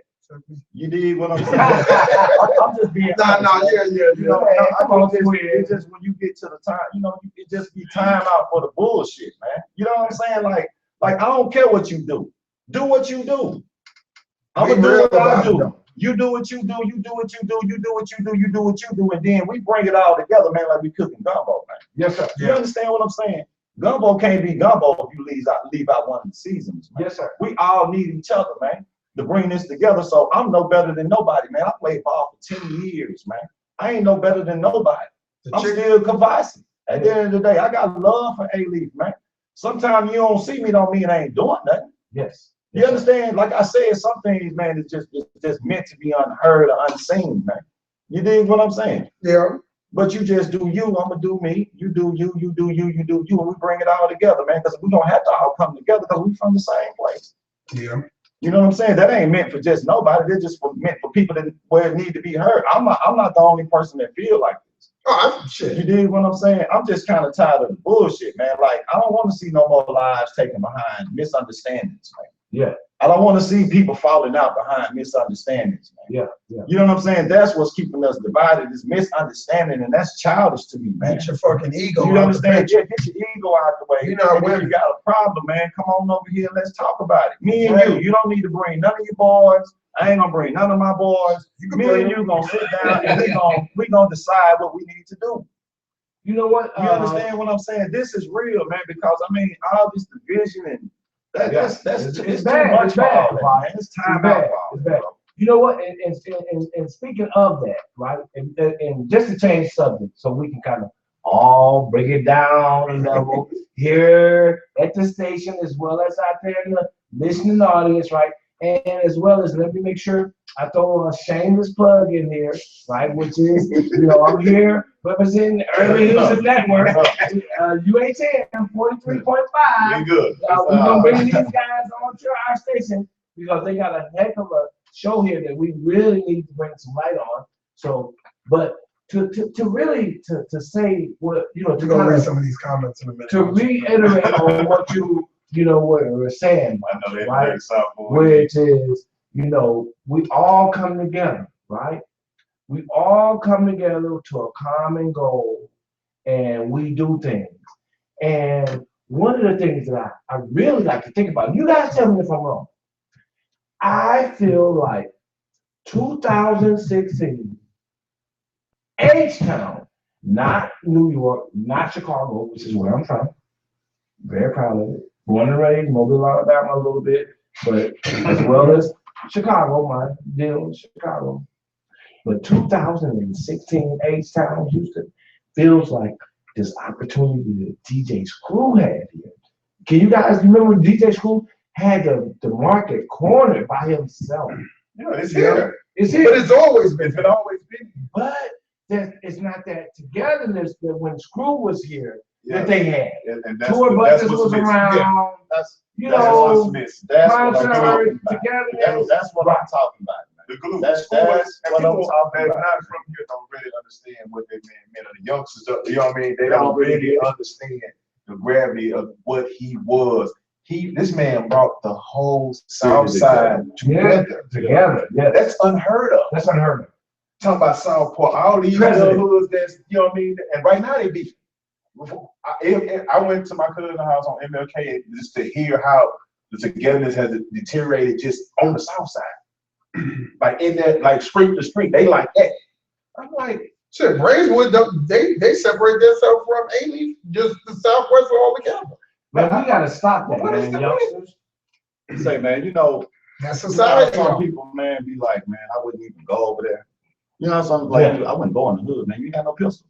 You dig what I'm saying? I'm just being Nah, honest, yeah. You know, Man, I come on, think Squid. it's just when you get to the time, you know, it just be time out for the bullshit, man. You know what I'm saying? Like I don't care what you do. Do what you do. I'm We gonna do real what I about it, do. though. You do what you do. You do what you do. You do what you do. You do what you do, and then we bring it all together, man, like we cooking gumbo, man. Yes, sir. You understand what I'm saying? Gumbo can't be gumbo if you leave out one of the seasons, man. Yes, sir. We all need each other, man, to bring this together. So I'm no better than nobody, man. I played ball for 10 years, man. I ain't no better than nobody. I'm still Kavasi. At the end of the day, I got love for A-Leaf, man. Sometimes you don't see me don't mean I ain't doing nothing. Yes. You understand? Like I said, some things, man, it's just meant to be unheard or unseen, man. You dig what I'm saying? Yeah. But you just do you, I'm gonna do me. You do you, you do you, you do you, and we bring it all together, man. Because we don't have to all come together because we from the same place. Yeah. You know what I'm saying? That ain't meant for just nobody. They're just meant for people that where it need to be heard. I'm not the only person that feel like this. Oh, shit. You dig what I'm saying? I'm just kind of tired of the bullshit, man. Like, I don't want to see no more lives taken behind misunderstandings, man. Yeah. I don't want to see people falling out behind misunderstandings, man. Yeah. You know what I'm saying? That's what's keeping us divided, is misunderstanding, and that's childish to me, man. Get your fucking ego. You understand? Yeah, get your ego out the way. You know, and if you got a problem, man, come on over here. Let's talk about it. Me and Right. you don't need to bring none of your boys. I ain't gonna bring none of my boys. Me and you gonna sit down and we gonna decide what we need to do. You know what? You understand what I'm saying? This is real, man, because I mean, all this division and that's It's too bad. much It's for bad, all that, Bob. man. It's time It's bad. out for all It's that, bad. bro. You know what? And speaking of that, right? And just to change subject, so we can kind of all break it down a level here at the station, as well as out there in the listening audience, right? And as well as, let me make sure I throw a shameless plug in here, right? Which is, I'm here representing the Urban Hills Network, UHN 43.5. We good. We're gonna bring these guys on to our station because they got a heck of a show here that we really need to bring some light on. So, but to really say what We're gonna read some of these comments in a minute. to reiterate on what what we're saying, I know they're right? very soft boy. Which is, we all come together, right? We all come together to a common goal, and we do things. And one of the things that I really like to think about, you guys tell me if I'm wrong. I feel like 2016, H-Town, not New York, not Chicago, which is where I'm from. Very proud of it. Born and raised, Mobile, Alabama a little bit, but as well as Chicago, my deal is Chicago. But 2016, H-Town, Houston, feels like this opportunity that DJ Screw had here. Can you guys remember DJ Screw had the market cornered by himself? Yeah, it's here. It's here. But it's always been. It's been always been. But it's not that togetherness that when Screw was here Yeah. that they had. And that's Tour buses what's was missing. around, That's you That's know, what's missing. that's what I'm concert talking about. togetherness. That's what I'm talking about, man. the glue. That's School, what and I'm people talking that about. not from here don't really understand what they meant. The youngsters, you know what I mean? They don't really understand the gravity of what he was. This man brought the whole South Side together. Yeah. That's unheard of. That's unheard of. Talking about Southport, all these President. hoods that's, you know what I mean? And right now they beef. I went to my cousin's house on MLK just to hear how the togetherness has deteriorated just on the South Side. Like in that, like street to street, they like that. I'm like, shit, Braeswood, they separate themselves from A-Leaf, just the Southwest altogether. Man, we gotta stop that, What is man, the youngsters. Say, man, you know, That's some society. people, man, be like, man, I wouldn't even go over there. You know, something like, I wouldn't go in the hood, man. You ain't got no pistol.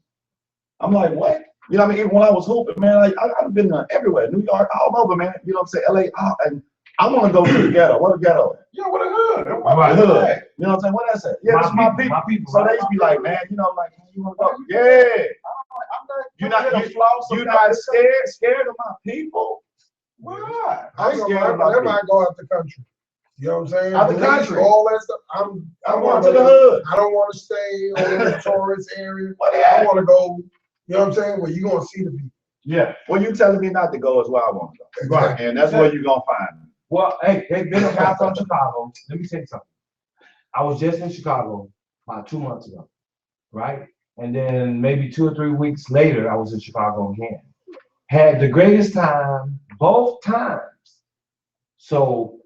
I'm like, what? You know what I mean? Even when I was hooping, man, like, I've been everywhere, New York, all over, man. You know what I'm saying? LA, and I want to go to the ghetto. What a ghetto? yeah, what a hood. Right. The hood. You know what I'm saying? What I said? Yeah, it's my people. So they used to be like, man, you know, like, you want to go? Yeah. You're not scared of my people? Why? I ain't gonna lie, whenever I go out the country, you know what I'm saying? Out the Police, country. all that stuff. I I'm want going to the hood. I don't want to stay on the tourist area. What I at? want to go. You know what I'm saying? Where you gonna see the people. Yeah. Well, you telling me not to go is where I want to go. Right. And that's where you're going to find me. Well, hey, been a guy from Chicago. Let me tell you something. I was just in Chicago about 2 months ago, right? And then maybe 2 or 3 weeks later, I was in Chicago again. Had the greatest time both times. So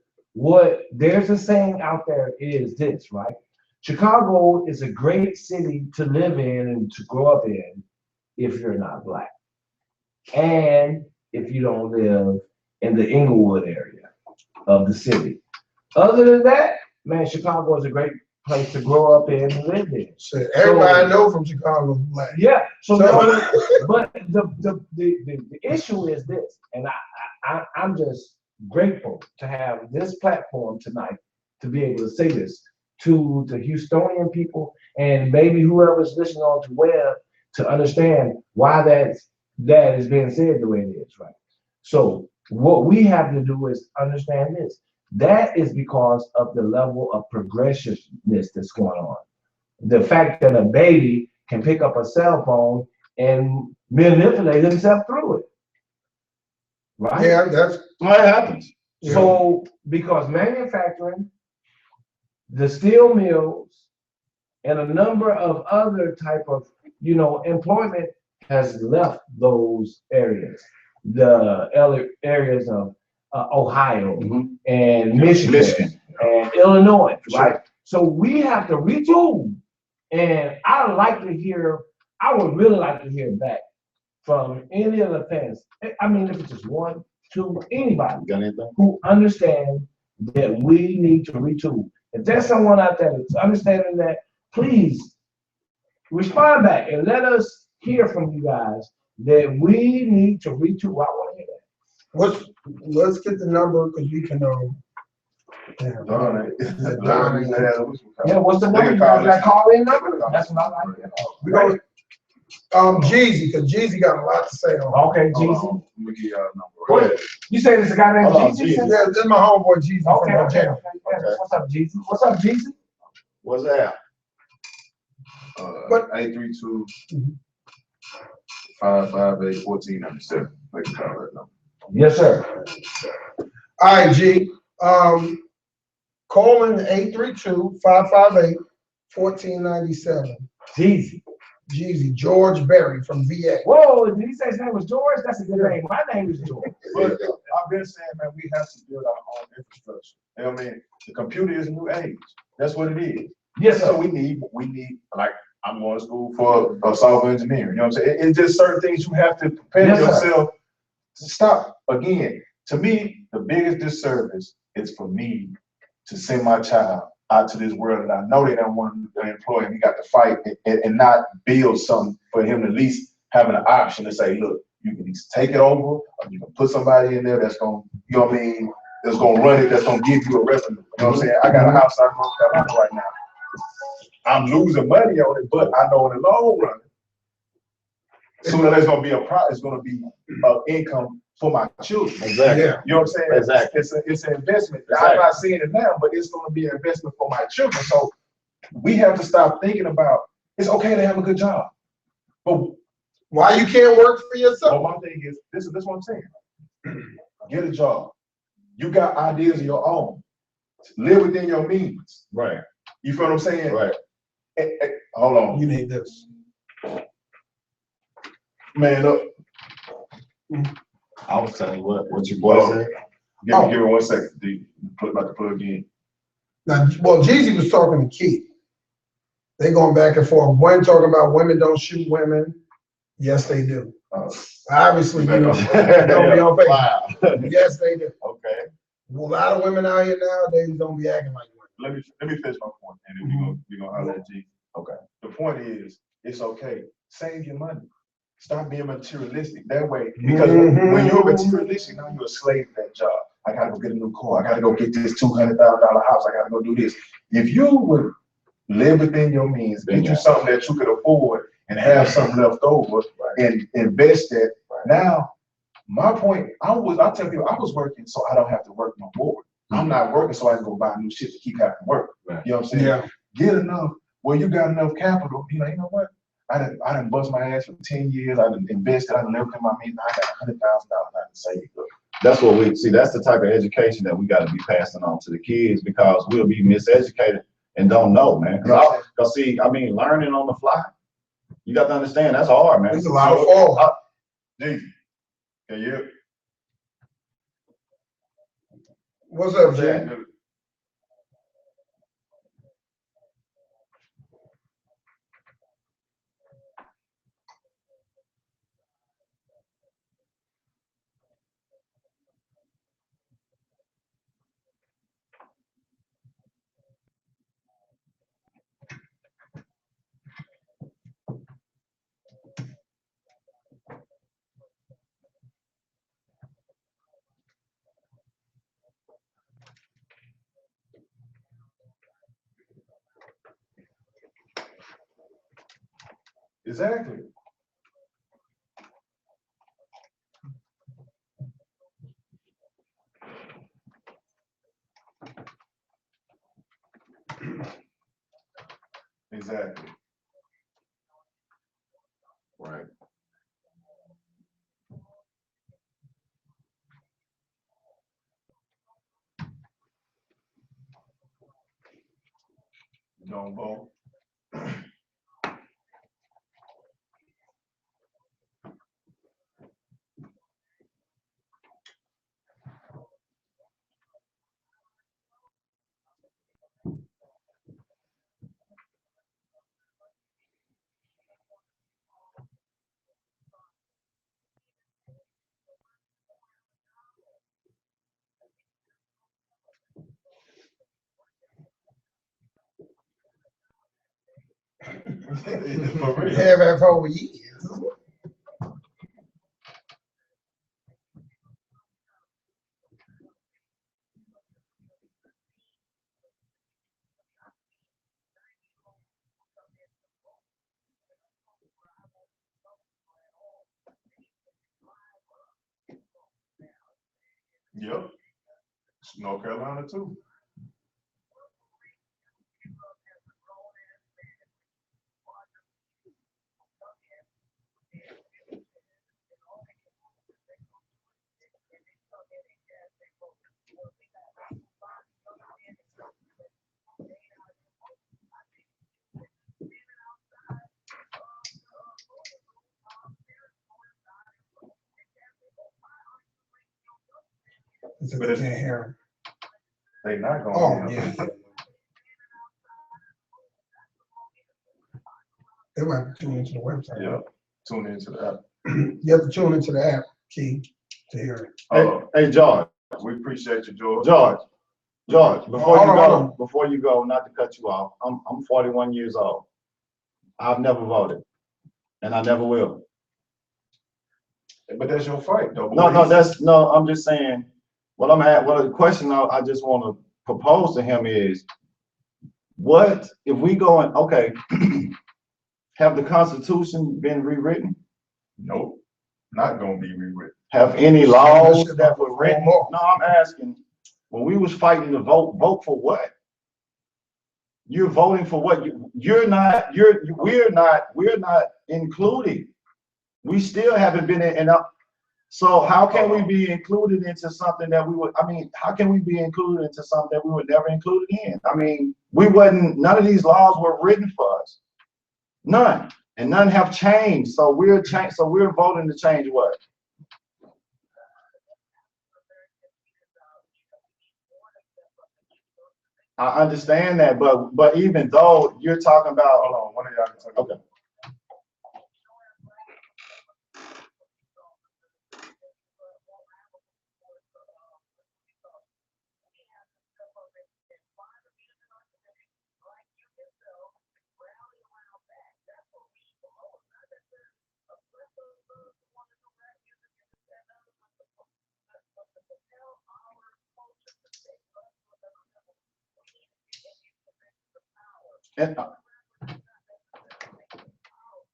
there's a saying out there is this, right? Chicago is a great city to live in and to grow up in if you're not black. And if you don't live in the Inglewood area of the city. Other than that, man, Chicago is a great place to grow up in and live in. Shit, everybody I know from Chicago is black. Yeah. So, So- but the issue is this, and I'm just grateful to have this platform tonight to be able to say this to the Houstonian people and maybe whoever's listening on the web to understand why that is being said the way it is, right? So what we have to do is understand this. That is because of the level of progressiveness that's going on. The fact that a baby can pick up a cell phone and manipulate himself through it. Right? Yeah, that's What happens? So because manufacturing, the steel mills, and a number of other type of, employment has left those areas. The areas of Ohio and Michigan and Illinois, right? So we have to retool. And I would really like to hear back from any of the fans. I mean, if it's just one, two, anybody Got anything? who understand that we need to retool. If there's someone out there that's understanding that, please respond back and let us hear from you guys that we need to retool. I want to hear that. let's get the number because we can Yeah, what's the number? You guys got call in number? That's what I like. we go Jeezy, because Jeezy got a lot to say on. Okay, Hold Jeezy. on, let me give y'all a number. Go ahead. You say there's a guy named Hold on, Jeezy? Jeezy. Yeah, this is my homeboy Jeezy Okay, from okay, jail. okay. What's up, Jeezy? What's up, Jeezy? What's that? But- 832 558 1497. Make a call that number. Yes, sir. All right, G. Call in 832-558-1497. Jeezy. Jeezy, George Berry from VA. Whoa, did he say his name was George? That's a good name. My name is George. But I've been saying, man, we have to build our own infrastructure. You know what I mean? The computer is a new age. That's what it is. Yes, So sir. we need, like, I'm going to school for software engineering. You know what I'm saying? It's just certain things you have to prepare Yes, sir. yourself to stop. Again, to me, the biggest disservice is for me to send my child out to this world that I know they don't want to employ him. He got to fight and not build something for him to at least have an option to say, look, you can either take it over or you can put somebody in there that's going to, you know what I mean, that's going to run it, that's going to give you a revenue. You know what I'm saying? I got a house out in North Carolina right now. I'm losing money on it, but I know in the long run, sooner there's going to be it's going to be income for my children. Exactly. Yeah. You know what I'm saying? Exactly. It's an investment. Exactly. I'm not seeing it now, but it's gonna be an investment for my children. So we have to stop thinking about it's okay to have a good job. But Why you can't work for yourself? my thing is this is what I'm saying. Get a job. You got ideas of your own. Live within your means. Right. You feel what I'm saying? Right. Hold on. You need this. Man, look. I was telling you what your boy said. Give me 1 second. About to plug in. Now, well, Jeezy was talking to Keith. They going back and forth. One talking about women don't shoot women. Yes, they do. Obviously, you know, don't be on Facebook. Wow. Yes, they do. Okay. A lot of women out here nowadays don't be acting like women. Let me finish my point, and then we're gonna holler at G. Okay. The point is, it's okay. Save your money. Stop being materialistic that way. Because when you're materialistic, now you're a slave to that job. I gotta go get a new car. I gotta go get this $200,000 house. I gotta go do this. If you would live within your means, get you something that you could afford and have something left over and invest that. Now, my point, I tell people I was working so I don't have to work no more. I'm not working so I can go buy new shit to keep having to work. Right. You know what I'm saying? Yeah. Get enough where you got enough capital. You know what? I done bust my ass for 10 years. I done invested. I done lived in my means. I got $100,000 I done saved up. That's what we see. That's the type of education that we got to be passing on to the kids, because we'll be miseducated and don't know, man. Cause see, I mean, learning on the fly, you got to understand that's hard, man. There's a lot of fall. Jeezy, can you? What's up, Jay? Exactly. Exactly. Right. Don't vote. For real. Have that for years. Yep. North Carolina too. But it's in here. They not going. Oh, yeah. They might have to tune into the website. Yeah. Tune into the app. You have to tune into the app, Key, to hear it. Hey, George. We appreciate you, George. George, before Hold you on, go, hold on. before you go, not to cut you off, I'm 41 years old. I've never voted, and I never will. But that's your fight, though. No, I'm just saying, what the question I just want to propose to him is, what if we go and, okay, have the Constitution been rewritten? Nope. Not gonna be rewritten. have any laws that were Reform written? laws. No, I'm asking, when we was fighting to vote for what? You're voting for what? We're not including. We still haven't been in. So how can we be included into something that we would, I mean, how can we be included into something that we were never included in? I mean, none of these laws were written for us. None. And none have changed. So we're voting to change what? I understand that, but even though you're talking about, Hold on, one of y'all can talk. okay.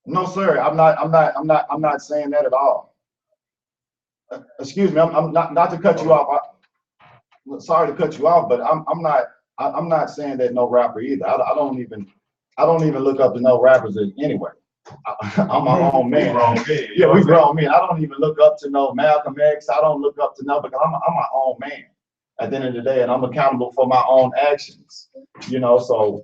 No, sir. I'm not saying that at all. Excuse me. I'm not to cut you off. Sorry to cut you off, but I'm not saying that no rapper either. I don't even look up to no rappers anyway. I'm my own man. Yeah, we grown men. I don't even look up to no Malcolm X. I don't look up to no, because I'm my own man at the end of the day, and I'm accountable for my own actions. You know, so.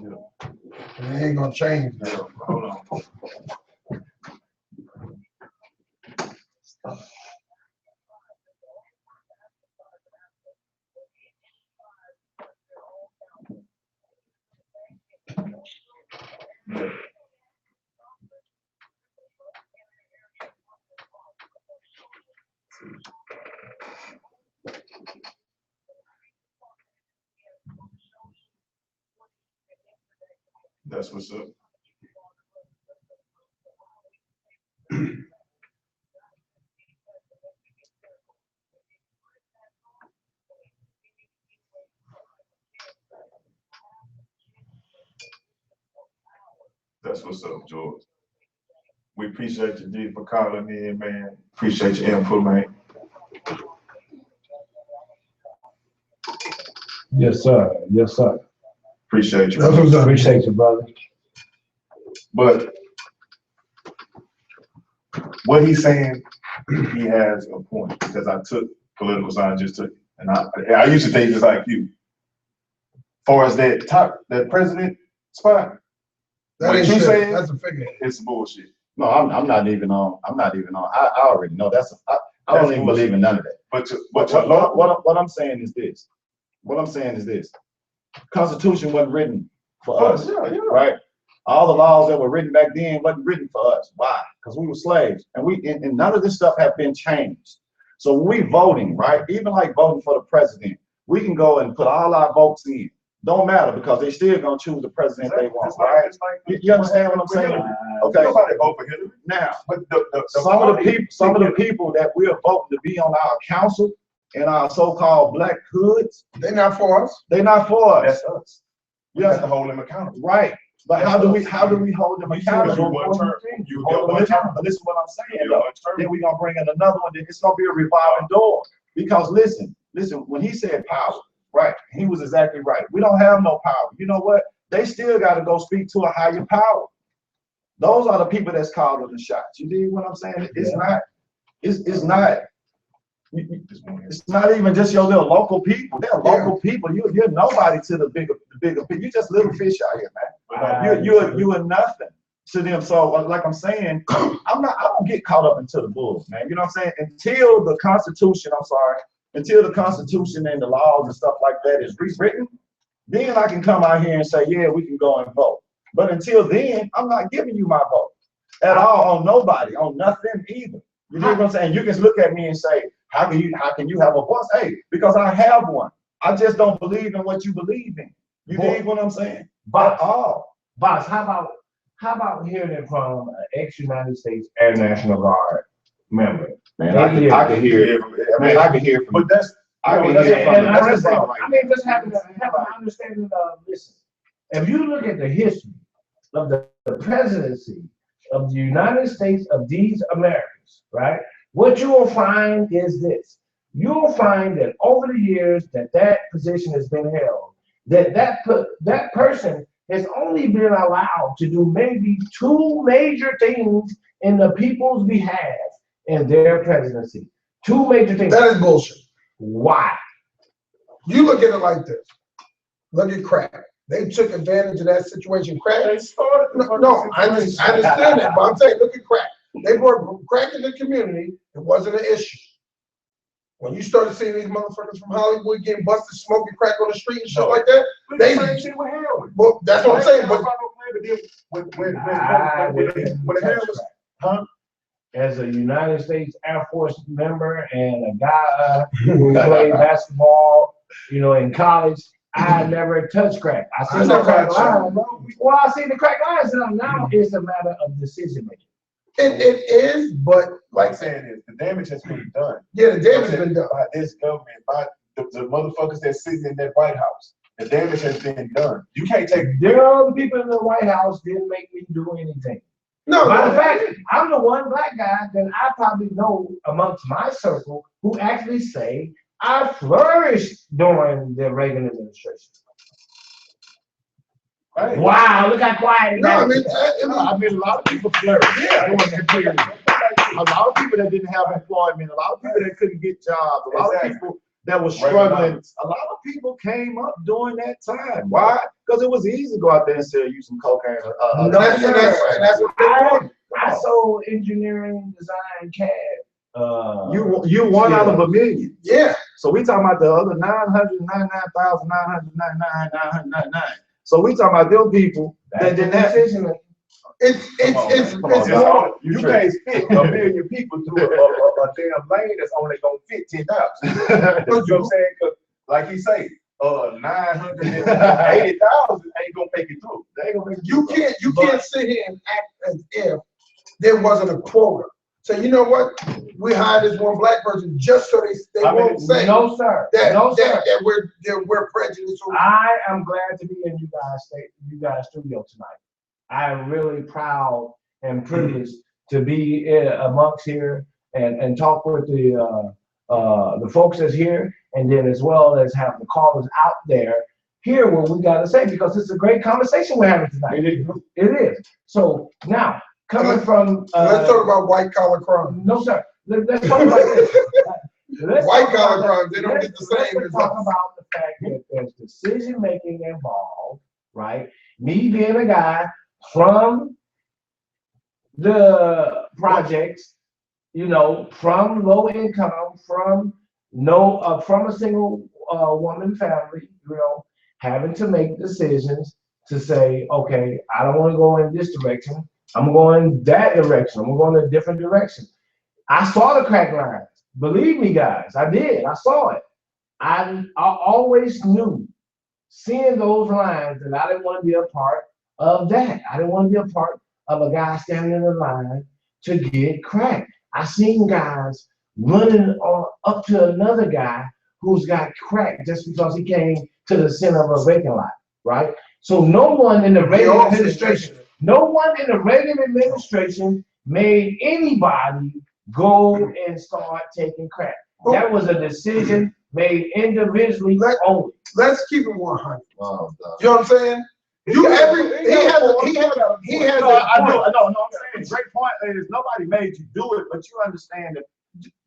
It ain't gonna change now. Hold on. That's what's up. That's what's up, George. We appreciate you, D, for calling in, man. Appreciate your input, man. Yes, sir. Yes, sir. Appreciate you. That's what's up. Appreciate you, brother. But what he's saying, he has a point, because I took political science, just took it. And I used to think just like you. Far as that president spot, That what ain't you shit. saying, That's a figure. it's bullshit. No, I'm not even on. I already know I don't even believe in none of that. But What I'm saying is this. Constitution wasn't written for us, right? All the laws that were written back then wasn't written for us. Why? Because we were slaves, and none of this stuff have been changed. So when we voting, right? Even like voting for the president, we can go and put all our votes in. Don't matter, because they still gonna choose the president they want, right? You understand what I'm saying? Okay. Nobody vote for Hillary. Now, But some of the people that we're voting to be on our council and our so-called black hoods, They're not for us. they're not for us. That's us. We have to hold them accountable. Right. But That's how do us. we hold them You said you accountable? one term. You get Hold them one term. accountable. Listen to what I'm saying, You though. get one term. Then we're gonna bring in another one. Then it's gonna be a revolving door. Because listen, when he said power, right? He was exactly right. We don't have no power. You know what? They still got to go speak to a higher power. Those are the people that's calling the shots. You dig what I'm saying? It's not. It's not even just your little local people. They're local people. You're nobody to the bigger people. You're just little fish out here, man. You're nothing to them. So like I'm saying, I don't get caught up into the bulls, man. You know what I'm saying? Until the Constitution and the laws and stuff like that is rewritten, then I can come out here and say, yeah, we can go and vote. But until then, I'm not giving you my vote. at all on nobody, on nothing either. You know what I'm saying? You can look at me and say, how can you have a voice? Hey, because I have one. I just don't believe in what you believe in. You dig what I'm saying? Boss, all. Boss, how about hearing it from an ex-United States Air National Guard member? Man, I can hear it. I mean, I can hear it from. But that's, I can that's hear it the from. problem. That's the problem. I mean, just have an understanding of, listen, if you look at the history of the presidency of the United States of these Americans, right? What you will find is this. You'll find that over the years that position has been held, that person has only been allowed to do maybe two major things in the people's behalf in their presidency. Two major things. That is bullshit. Why? You look at it like this. Look at crack. They took advantage of that situation. Crack. They started. No, I understand that, but I'm saying, look at crack. They brought crack in the community. It wasn't an issue. When you started seeing these motherfuckers from Hollywood getting busted smoking crack on the street and shit like that, they. Same shit with heroin. Well, that's what I'm saying. But when the heroin was, huh? As a United States Air Force member and a guy who played basketball, in college, I never touched crack. I seen the crack lines. Well, I seen the crack lines, and now it's a matter of decision making. it is, but Like I'm saying is the damage has been done. yeah, the damage has been done. By this government, by the motherfuckers that sit in that White House. The damage has been done. You can't take. There are the people in the White House didn't make me do anything. No, Matter of fact, I'm the one black guy that I probably know amongst my circle who actually say I flourished during the Reagan administration. Right. Wow, look how quiet it no, I is. mean, A lot of people flourished. Yeah. During that period. A lot of people that didn't have employment, a lot of people that couldn't get jobs, a lot Exactly. of people that was struggling. A lot of people came up during that time. Why? Because it was easy to go out there and sell you some cocaine. and that's what they want. I sold engineering, design, CAD. You one out of a million. Yeah, So we talking about the other 999,999. So we talking about them people that didn't have. it's Come on, more. you can't fit a million people through a damn lane that's only gonna fit 10,000. You know what I'm saying? 'Cause like he say, 980,000 ain't gonna make it through. They ain't gonna make it You through. can't sit here and act as if there wasn't a quota. So you know what? We hired this one black person just so they won't say No, sir. that, No, sir. that we're prejudiced. I am glad to be in you guys' studio tonight. I am really proud and privileged to be amongst here and talk with the folks that's here, and then as well as have the callers out there hear what we got to say, because it's a great conversation we're having tonight. It is. So now, coming from Let's talk about white collar crime. no, sir. Let's talk about this. White collar crimes, they don't get the same Let's talk results. about the fact that there's decision making involved, right? Me being a guy from the projects, from low income, from a single woman family, having to make decisions to say, okay, I don't want to go in this direction. I'm going that direction. I'm going a different direction. I saw the crack lines. Believe me, guys, I did. I saw it. I always knew, seeing those lines, that I didn't want to be a part of that. I didn't want to be a part of a guy standing in the line to get crack. I seen guys running up to another guy who's got crack just because he came to the center of a vacant lot, right? So no one in the Reagan administration made anybody go and start taking crack. That was a decision made individually only. Let's keep it 100. Oh, You know what I'm saying? He has a I'm saying, great point is nobody made you do it, but you understand that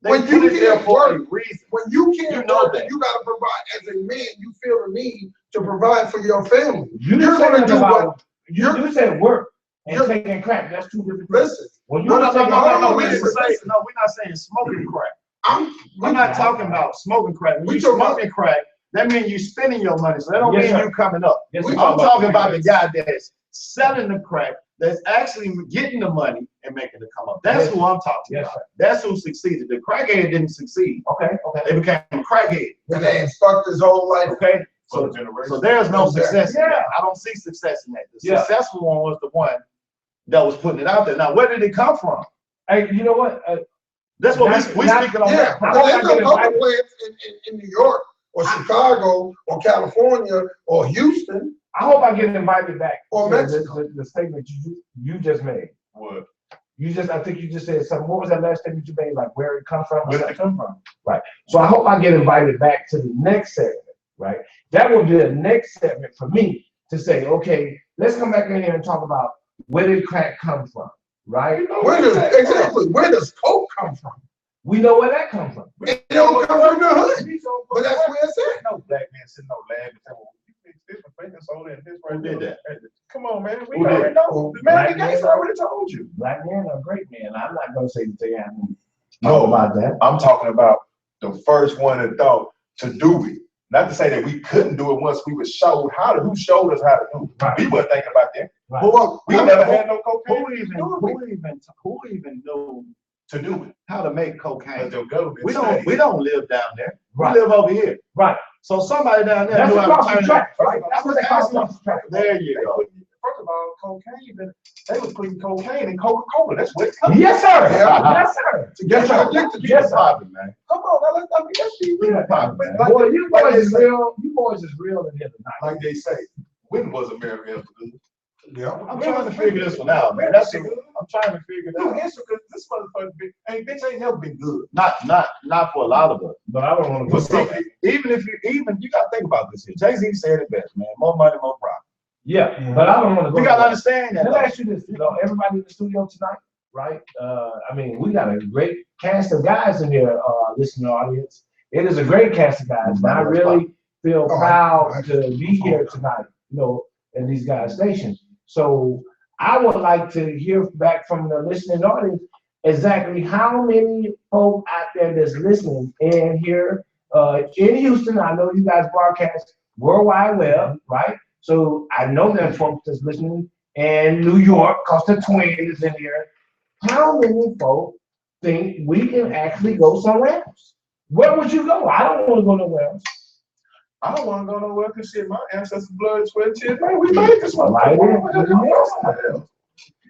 they When put you it there can't for a work, reason. when you can't You know work, that. you gotta provide. As a man, you feel the need to provide for your family. You You're gonna do what? you said work and taking crack. That's two different things. Listen, When you No, were taking No, crack, we didn't say, no, we're not saying smoking crack. I'm not talking about smoking crack. When We you talking about- smoking crack, that means you spending your money. So that don't Yes, mean sir. you coming up. Yes, I'm sir. talking about the guy that's selling the crack that's actually getting the money and making it come up. That's who I'm talking Yes, about. sir. That's who succeeded. The crackhead didn't succeed. Okay. They became a crackhead. And they ain't fucked his whole life. Okay. For So, the generation. so there's no success in Yeah. that. I don't see success in that. The Yeah. successful one was the one that was putting it out there. Now, where did it come from? Hey, you know what? That's what That's- we that's- speaking on Yeah, that. but there's no coca plants in New York or Chicago or California or Houston. I hope I get invited back. Or to Mexico. the statement you just made. What? I think you just said something. What was that last statement you made? Like where it comes from? Where did it come from? So I hope I get invited back to the next segment, right? That will be the next segment for me to say, okay, let's come back in here and talk about where did crack come from, right? Where does coke come from? We know where that comes from. It don't come from the hood, but that's where it's at. No black man sitting on lab and saying, well, you fix this with baking soda and this right Who did there. that? Come on, man. We Who did? already know. The man, Black the gangster man. already told you. Black men are great men. I'm not gonna say that they haven't No. thought about that. I'm talking about the first one that thought to do it. Not to say that we couldn't do it once we were showed how to, who showed us how to do it. Right. We weren't thinking about that. Right. Well, We never had no cocaine Who even knew to do it. how to make But cocaine? the government We studied. don't live down there. Right. We live over here. Right. So somebody down there That's knew how across to the turn it. track, right? That's what they call across the track. There you They go. put- First of all, cocaine, they was putting cocaine in Coca-Cola. That's what it's coming. Yes, sir. Yeah. Yes, sir. to get Yes, you sir. addicted to Yes, it. sir. Popping, man. Come on, now let's be real. Popping, But man. like Boy, they- you like boys they is say- real. You boys is real in here tonight. Like they say, when was America ever good? Yeah. I'm trying to figure this one out, man. I'm trying to figure it No out. answer, because this motherfucker bitch ain't never been good. Not for a lot of us. But I don't want to But see, even you gotta think about this here. Jay-Z said it best, man. More money, more profit. Yeah, but I don't want to go. We gotta there. understand that. Let me though. ask you this, everybody in the studio tonight, right? I mean, we got a great cast of guys in here, listening audience. It is a great cast of guys, and I really feel proud to be here tonight, in these guys' stations. So I would like to hear back from the listening audience exactly how many folk out there that's listening and here in Houston. I know you guys broadcast worldwide web, right? So I know there's folks that's listening in New York, cause the twin is in here. How many folk think we can actually go somewhere else? Where would you go? I don't want to go nowhere else. I don't want to go nowhere because shit, my ancestors' blood, sweat, and tears, man, we made this one. Right.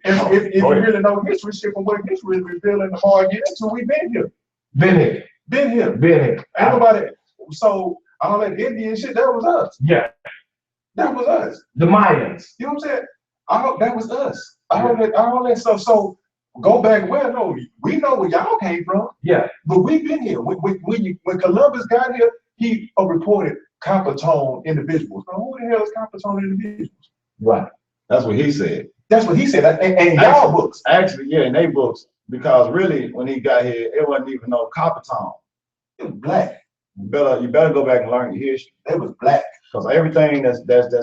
If you really know history, shit, from what history is revealing the more I get into, we've been here. Been here, Been here. been here. Ain't nobody, so all that Indian shit, that was us. Yeah, That was us. the Mayans. You know what I'm saying? That was us. All that stuff. So go back where? No, we know where y'all came from, Yeah, but we've been here. When Columbus got here, he reported copper tone individuals. Now, who the hell is copper tone individuals? right. That's what he said. That's what he said. And y'all books. Actually, yeah, in their books, because really, when he got here, it wasn't even no copper tone. It was black. You better go back and learn your history. It was black. Because everything that's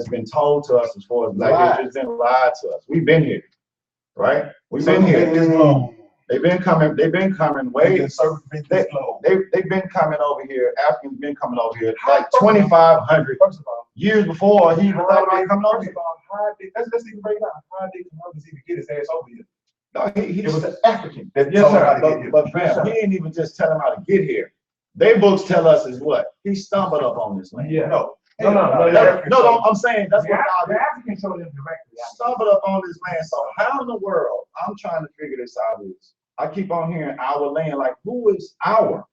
been told to us as far as black Lied. history has been lied to us. We've been here, right? We've been Been here. this long. They've been coming way. Been serving this long. They've been coming over here. Africans been coming over here like 2,500 First of all, years before he even thought about coming over first here. of all, let's even break down how did Columbus even get his ass over here? No, It was an African that yes, told him how sir. to get here. But fam, he ain't even just tell him how to get here. They books tell us is what he stumbled up on this land. Yeah. No, No, I'm saying that's what God The African showed them directly. stumbled up on this land. So how in the world, I'm trying to figure this out is, I keep on hearing our land, like who is our?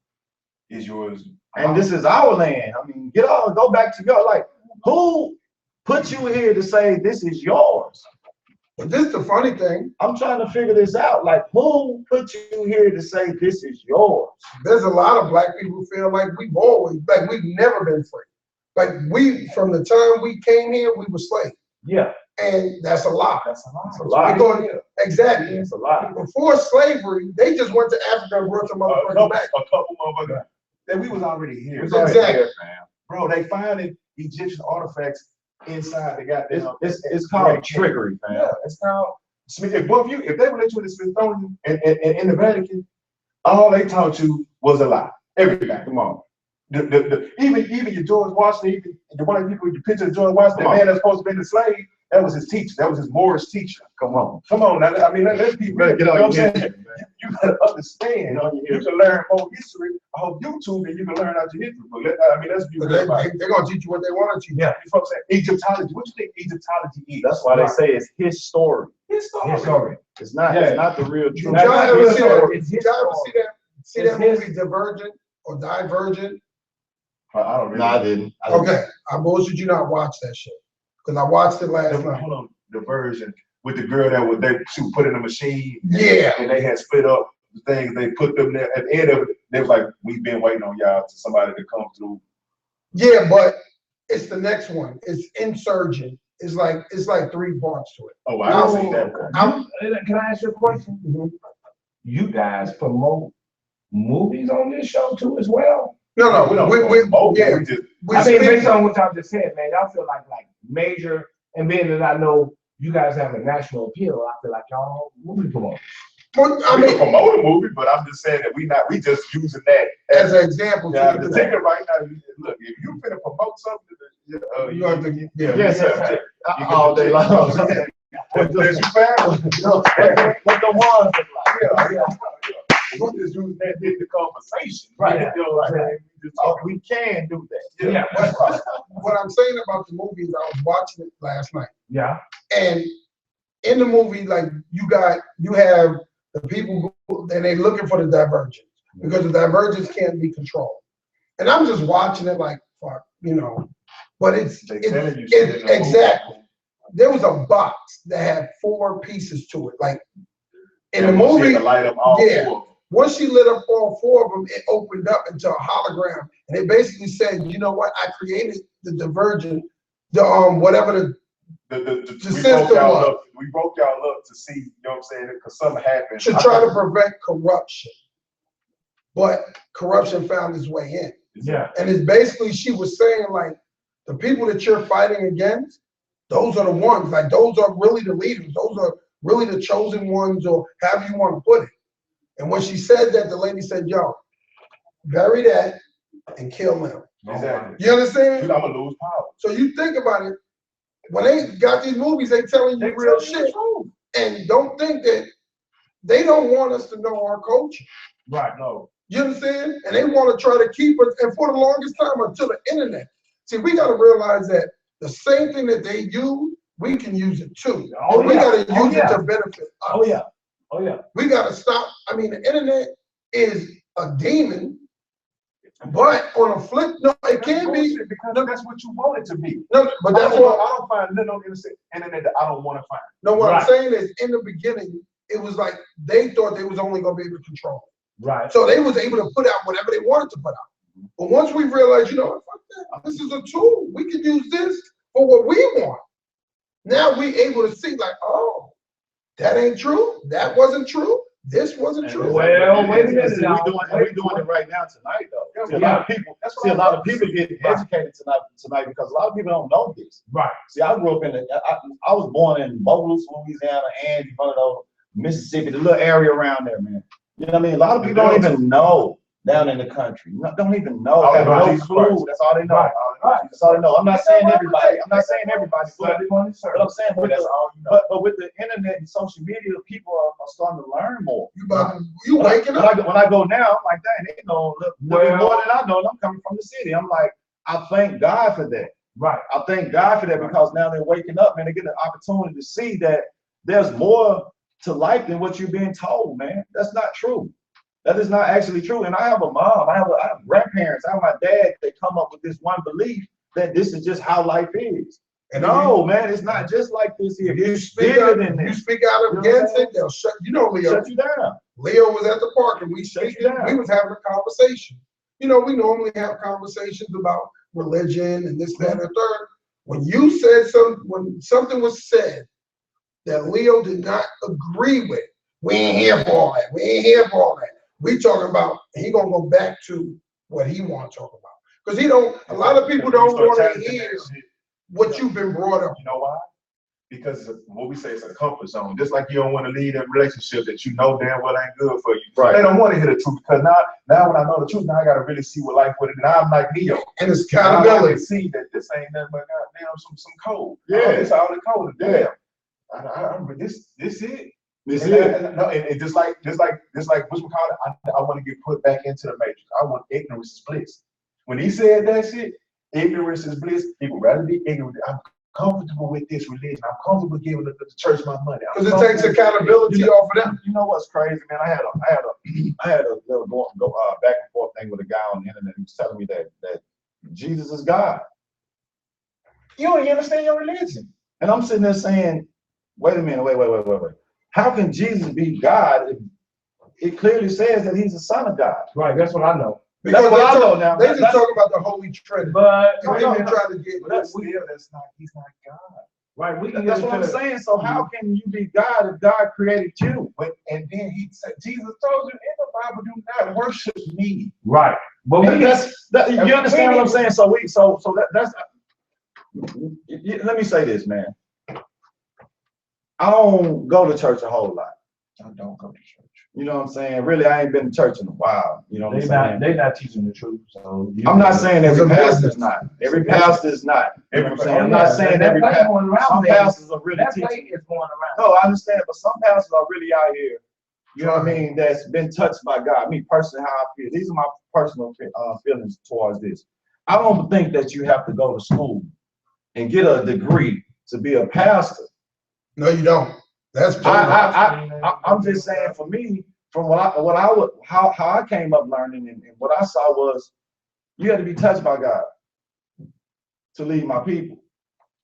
is yours. And this is our land. I mean, go back to God. Like, who put you here to say this is yours? But this is the funny thing. I'm trying to figure this out. Like, who put you here to say this is yours? There's a lot of black people who feel like we've never been free. Like from the time we came here, we were slaves. Yeah, And that's a lie. That's a lie. It's a lie. Exactly. It's a lie. Before slavery, they just went to Africa and brought some A motherfuckers couple back. motherfuckers. That we was already here. Exactly. Bro, they finding Egyptian artifacts inside the goddamn. It's called trickery, man. Yeah, it's called. If they would let you in the Smithsonian and in the Vatican, all they taught you was a lie. Everything. Come on. Even your George Washington, even the white people, your picture of George Washington, the Come on. man that's supposed to be the slave, That was his teacher. That was his Morris teacher. Come on. Come on, now. I mean, let's be real. Get You on know what your I'm saying? You gotta understand. You can learn more history off YouTube than you can learn out your history book. I mean, let's be But real about it. they're gonna teach you what they want to teach. Yeah, you know what I'm saying? Egyptology. What you think Egyptology is? That's why they say it's his story. His story. His story. It's not the real Did truth. y'all ever his see that? story. Did y'all ever see that It's movie Divergent or Divergent? I don't really. No, I didn't. I didn't. Okay, I bullshit you not watch that shit because I watched it last night. Hold on, the version with the girl that she put in the machine. Yeah. And they had split up the things. They put them there at the end of it. They was like, "We've been waiting on y'all to somebody to come through." Yeah, but it's the next one. It's Insurgent. It's like 3 parts to it. Oh, I didn't see that one. Can I ask you a question? You guys promote movies on this show too as well? No, We don't. yeah, We just. we I mean, spend- based on what y'all just said, man, y'all feel like major, and being that I know you guys have a national appeal, I feel like y'all movie promoters. But, I We mean, can promote a movie, but I'm just saying that we just using that as an example, Yeah, to the the ticket right now. Look, if you finna promote something, you have to, yeah. Yes, sir. All day long. What you found? What the ones look like. Yeah. We just use that in the conversation, Right. You know what I'm saying? We just talk. We can do that. Yeah. That's right. What I'm saying about the movie is I was watching it last night, Yeah. and in the movie, like you have the people who, and they looking for the divergence because the divergence can't be controlled. And I'm just watching it like, fuck, but it's They telling you shit in the movie. exactly. There was a box that had 4 pieces to it, like in the And once you movie. hit the light up all Yeah. 4 of them. Once she lit up all 4 of them, it opened up into a hologram, and it basically said, "You know what? I created the divergent, the whatever the We system broke y'all was. up. We broke y'all up to see, you know what I'm saying? Because something happened. to try to prevent corruption." But corruption found its way in, Yeah. and it's basically she was saying like, the people that you're fighting against, those are the ones. Like those are really the leaders. Those are really the chosen ones, or however you want to put it. And when she said that, the lady said, "Yo, bury that and kill him." Exactly. You understand? I'm gonna lose power. So you think about it, when they got these movies, they telling you real shit. And don't think that they don't want us to know our culture. Right. No. You understand? And they want to try to keep us, and for the longest time until the internet. See, we got to realize that the same thing that they use, we can use it too. Oh, And we yeah. got to Oh, use yeah. it to benefit us. Oh yeah. Oh yeah. We got to stop. I mean, the internet is a demon, but on a flip, no, it can be. Because that's what you want it to be. No, but that's I what. don't find nothing on the internet that I don't want to find. No, what Right. I'm saying is, in the beginning, it was like they thought they was only gonna be able to control it. Right. So they was able to put out whatever they wanted to put out. But once we realized, what, fuck that, this is a tool. We can use this for what we want. Now we able to see like, oh, that ain't true. That wasn't true. This wasn't true. Well, wait a minute See, now. we doing it right now tonight, though. See, a Yeah. lot of people. See, a lot of people get educated tonight because a lot of people don't know this. Right. See, I grew up I was born in Bowles, Louisiana, and one of those Mississippi, the little area around there, man. You know what I mean? A lot of people don't even know down in the country. Don't even know. Oh, Have right. no Jesus clue. Christ. That's all they know. Right. That's all they know. I'm not saying everybody. I'm not saying everybody, but But I'm saying with That's the, all you know. but with the internet and social media, people are starting to learn more. You waking When up. when I go now, I'm like, dang, they know a little bit Well- more than I know, and I'm coming from the city. I'm like, I thank God for that. Right. I thank God for that because now they're waking up, man. They get an opportunity to see that there's more to life than what you're being told, man. That's not true. That is not actually true. And I have a mom, I have grandparents, I have my dad. They come up with this one belief that this is just how life is. And No, man, it's not just like this here. you It's speak bigger out, than you this. speak out You know what against I'm it, they'll shut. Leo. Shut you down. Leo was at the park and we Shut speaking. you down. We was having a conversation. We normally have conversations about religion and this, that, and the third. When you said when something was said that Leo did not agree with, we ain't here for all that. We ain't here for all that. We talking about, and he gonna go back to what he want to talk about. Because a lot of people don't want to hear what you've been brought up. You know why? Because what we say is a comfort zone. Just like you don't want to lead a relationship that you know damn well ain't good for you. Right. They don't want to hear the truth because now when I know the truth, now I got to really see what life with it. Now I'm like Neo. And it's Now I accountability. can see that this ain't nothing but God. damn some code. Yeah. It's all the code. Yeah. Damn. I remember this it. This And is. no, and just like what's we call it, I want to get put back into the matrix. I want ignorance is bliss. When he said that shit, ignorance is bliss. People rather be ignorant. I'm comfortable with this religion. I'm comfortable giving the church my money. Because it takes accountability off of them. You know what's crazy, man? I had a little back and forth thing with a guy on the internet who was telling me that Jesus is God. You don't even understand your religion. And I'm sitting there saying, wait a minute, wait. How can Jesus be God if it clearly says that he's the son of God? Right, that's what I know. Because That's what I know now. they just talk about the Holy Trinity. But And they been trying to get He's not God. right, we can That's get what I'm into saying. So how can you be God if God created you? But and then he said, Jesus told you in the Bible, do not worship me. right. But we And can, you understand what I'm saying? So that's let me say this, man. I don't go to church a whole lot. I don't go to church. You know what I'm saying? Really, I ain't been to church in a while. You know what I'm saying? they not teaching the truth. So I'm not saying It's every a pastor's business. not. Every pastor's not. You know what I'm saying? I'm Yeah, not saying that every play pastor. going around Some there. pastors are really That teaching. play is going around. No, I understand, but some pastors are really out here. You know what I mean? That's been touched by God. Me personally, how I feel. These are my personal feelings towards this. I don't think that you have to go to school and get a degree to be a pastor. No, you don't. That's I'm just saying, for me, from how I came up learning and what I saw was, you had to be touched by God to lead my people.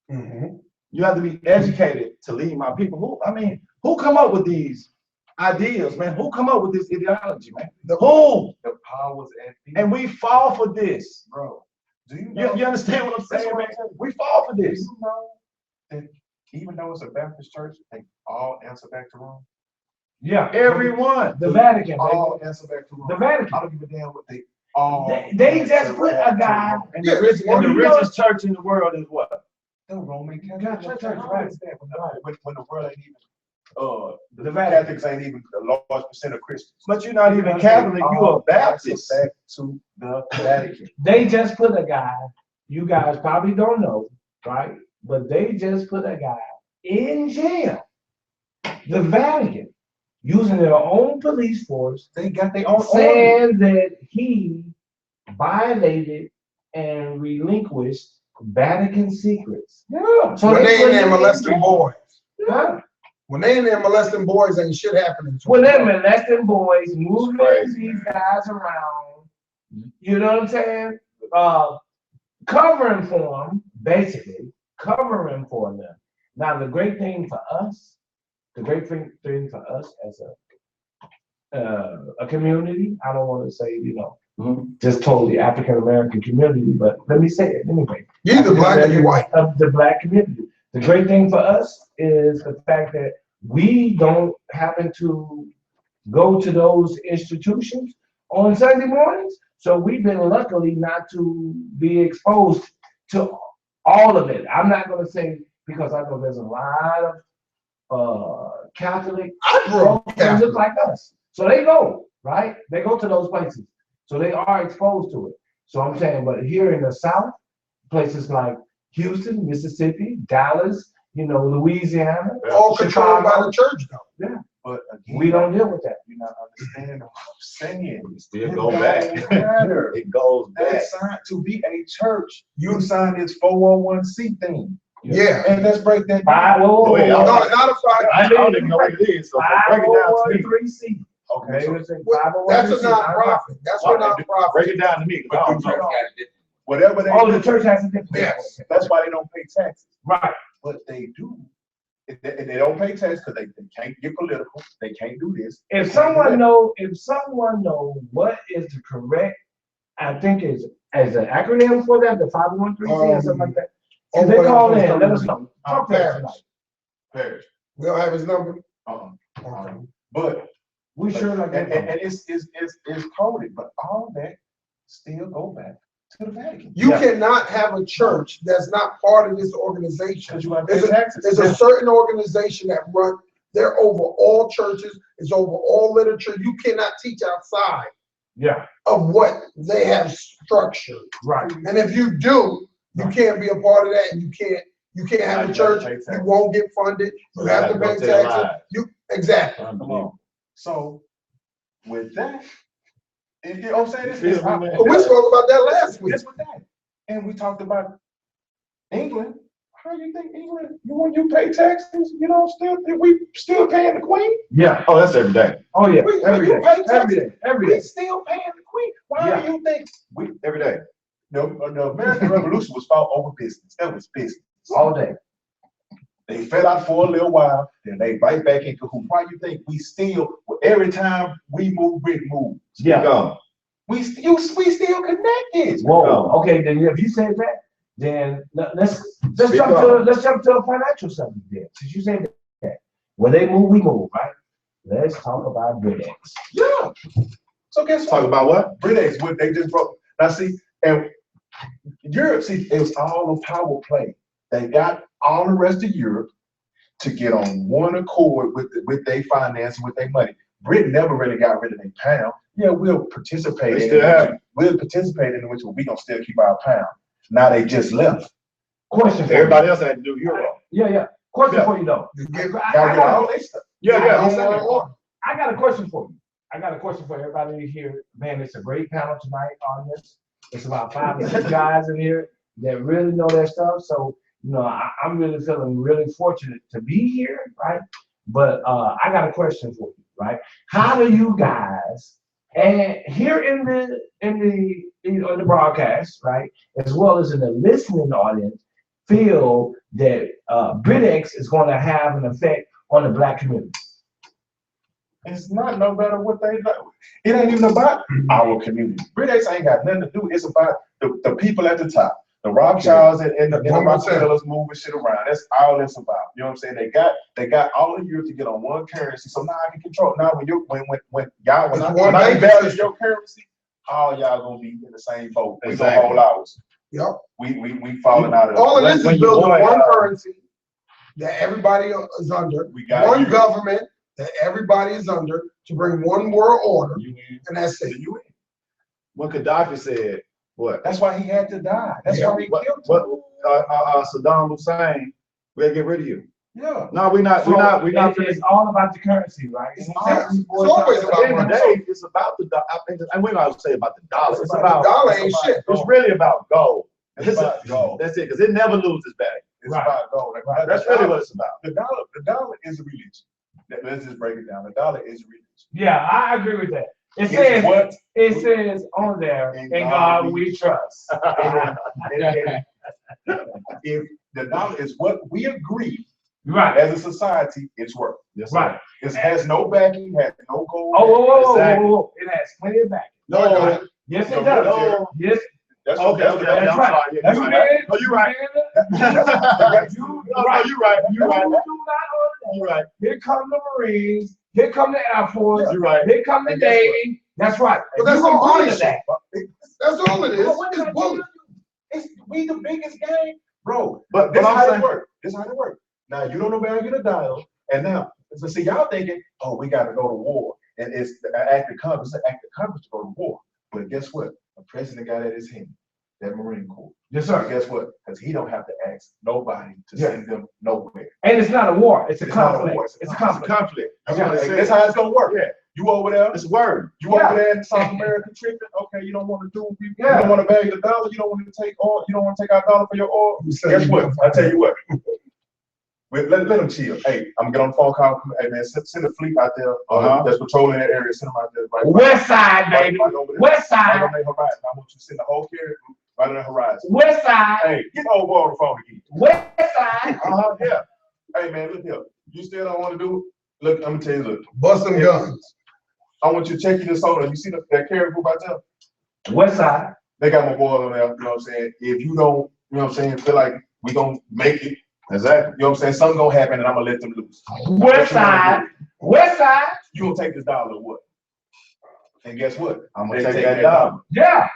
Mhm. You have to be educated to lead my people. Who come up with these ideas, man? Who come up with this ideology, man? Who? The powers at And we fall for this. bro. Do you know? You understand what I'm saying, That's what man? I'm saying. We fall for Do this. you know that even though it's a Baptist church, they all answer back to Rome? Yeah, Everyone. the Vatican, All answer back to Rome. the Vatican. I don't give a damn what they all. They just answer put back a to guy. Rome. And Yeah, the richest church in the world is what? The Roman Catholic Catholic Church, Church, right. right? When the world ain't even, The the Vatican. Catholics ain't even a large percent of Christians. But you're not even Catholic, you're a Baptist. Back to the Vatican. They just put a guy, you guys probably don't know, right? But they just put a guy in jail. The Vatican, using their own police force, They got their own order. saying that he violated and relinquished Vatican secrets. Yeah. So When they put in there him molesting jail. boys. Huh? When they in there molesting boys, ain't shit happening to When them. they're molesting boys, moving crazy, these guys around, you know what I'm saying? Covering for them, basically, covering for them. Now, the great thing for us as a community, I don't want to say, just totally African American community, but let me say it anyway. You either black or you white. Of the black community. The great thing for us is the fact that we don't happen to go to those institutions on Sunday mornings. So we've been luckily not to be exposed to all of it. I'm not going to say, because I know there's a lot of Catholic I grew up folks that Catholic. look like us. So they go, right? They go to those places. So they are exposed to it. So I'm saying, but here in the South, places like Houston, Mississippi, Dallas, Louisiana, All controlled by Chicago. the church, though. But again, We don't deal with that. you're not understanding what I'm saying. It still It go back. don't matter. It goes back. That sign to be a church, you sign this 401c thing. Yeah. And let's break that down. Oh, yeah, No, it's not a five. I don't even know what it is, so break it down to me. 501(c)(3). Okay, so That's a nonprofit. That's a nonprofit. Break it down to me, 'cause I don't know. whatever they Oh, do, the church has a different. Yes. that's why they don't pay taxes. Right. But they do. And they don't pay taxes because they can't get political. They can't do this. If someone know what is the correct, I think is as an acronym for that, the 501(c)(3) or something like that. If they call in, let us know. Talk to us tonight. Parish. We don't have his number. Uh-uh. But We sure like and that. it's coded, but all that still go back to the Vatican. You Yeah. cannot have a church that's not part of this organization. Because you got to It's pay taxes. There's a certain organization that they're over all churches, it's over all literature. You cannot teach outside Yeah, of what they have structured. right. And if you do, You can't be a part of that, and you can't have a church. You won't get funded. You have to pay taxes. Exactly. Come on. So with that, you know what I'm saying? We spoke about that last week. This with that. And we talked about England. How do you think England, when you pay taxes, we still paying the Queen? Yeah. Oh, that's every day. Oh yeah. Every day. Every We day. still paying the Queen. Why do you think Every day. the American Revolution was fought over business? That was business. All day. They fell out for a little while, then they right back in cahoots. Why you think we still, every time we move, Rick moves? Yeah. Go. We still connected. Whoa. Okay. Then if you said that, then let's jump to a financial subject then. Since you said that, when they move, we move, right? Let's talk about BritX. Yeah. So guess what? Talk about what? BritX, what they just broke. Now see, and Europe, see, it was all a power play. They got all the rest of Europe to get on one accord with their finance, with their money. Britain never really got rid of their pound. Yeah, we'll participate in it. We'll participate in it, which we're gonna still keep our pound. Now they just left. Question for Everybody you. else had to do euro. Yeah. Question for you though. Gotta get all their stuff. I got a question for you. I got a question for everybody here. Man, it's a great panel tonight on this. It's about 5 or 6 guys in here that really know their stuff. So, I'm really feeling really fortunate to be here, right? But I got a question for you, right? How do you guys, and here in the broadcast, right, as well as in the listening audience, feel that BritX is going to have an effect on the Black community? It's not no matter what they do. It ain't even about our community. BritX ain't got nothing to do. It's about the people at the top. The Rothschilds and the Rockefellers moving shit around. That's all it's about. You know what I'm saying? They got all of Europe to get on one currency. So now I can control. Now when I value your currency, all y'all gonna be in the same boat. We gonna hold ours. Yep. We falling out of all of this is built on one currency that everybody is under. We got one government that everybody is under to bring one world order, and that's it. When Gaddafi said, what? That's why he had to die. That's why he killed him. Saddam Hussein, we'll get rid of you. Yeah. No, we're not. It's all about the currency, right? It's always about money. It's about the. And we're not say about the dollar. It's about the dollar ain't shit. It's really about gold. It's about gold. That's it, because it never loses value. It's about gold. That's really what it's about. The dollar is a religion. Let's just break it down. The dollar is a religion. Yeah, I agree with that. It says on there, in God we trust. If the dollar is what we agree, right, as a society, it's worth. Yes, right. It has no backing, has no gold. Oh, it has plenty of backing. No, yes, it does. Yes. That's okay. That's right. That's right. Oh, you're right. You're right. Here come the Marines. Here come the Air Force. You're right. Here come the Navy. That's right. But that's all it is. That. That's all it is. It's bullets. We the biggest game, bro. But this is how it works. This is how it works. Now you don't know where to get a dial, and now so see y'all thinking, oh, we got to go to war, and it's an act of Congress. It's an act of Congress to go to war. But guess what? The president got at his hand, that Marine Corps. Yes, sir. And guess what? Because he don't have to ask nobody to send them nowhere. And it's not a war. It's a conflict. It's a conflict. That's how it's gonna work. Yeah. You over there? It's a word. You over there in South America tripping? Okay, you don't want to do. You don't want to bag the dollar. You don't want to take oil. You don't want to take our dollar for your oil. Guess what? I tell you what. Let them chill. Hey, I'm gonna get on the phone call. Hey man, send a fleet out there that's patrolling that area. Send them out there. Right, West side, baby. West side. Right on their horizon. I want you to send the whole carrier right on the horizon. West side. Hey, get the old boy on the phone again. West side. Yeah. Hey man, look here. You still don't want to do it? Look, I'm gonna tell you. Look, bust them guns. I want you to check this soda. You see that carrier group out there? West side. They got my boy on there. You know what I'm saying? If you don't, you know what I'm saying, feel like we gonna make it. Exactly. You know what I'm saying? Something gonna happen, and I'm gonna let them loose. West side. West side. You gonna take this dollar or what? And guess what? I'm gonna take that dollar. Yeah.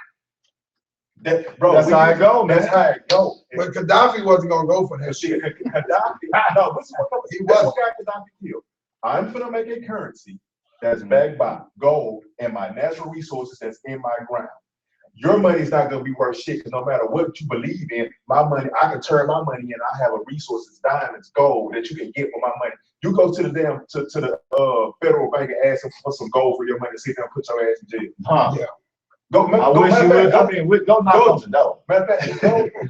Bro, that's how it go, man. That's how it go. But Gaddafi wasn't gonna go for that. Gaddafi, no, this is what got Gaddafi killed. I'm gonna make a currency that's backed by gold and my natural resources that's in my ground. your money's not gonna be worth shit because no matter what you believe in, my money, I can turn my money in. I have a resources, diamonds, gold that you can get for my money. You go to the damn to the federal bank and ask them for some gold for your money, sit there and put your ass in jail. Huh. Yeah. Go, I wish you would. I mean, go knock on the door. Matter of fact,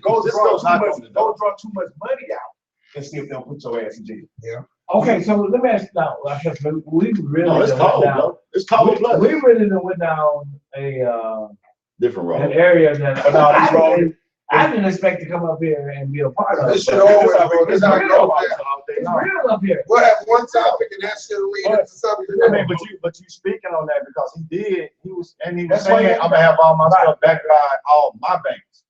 go Just draw go knock on the door. draw too much money out and see if they'll put your ass in jail. Okay, so let me ask you now. We really No, it's done cold, went down. bro. It's cold blood. We really done went down a Different an road. area that But no, this road- I didn't expect to come up here and be a part of. This shit always, bro. This how it real. goes. It's real up here. We'll have one topic and that shit will lead into something. I mean, but you speaking on that because he was That's why saying I'm gonna have all my stuff backed by all my banks.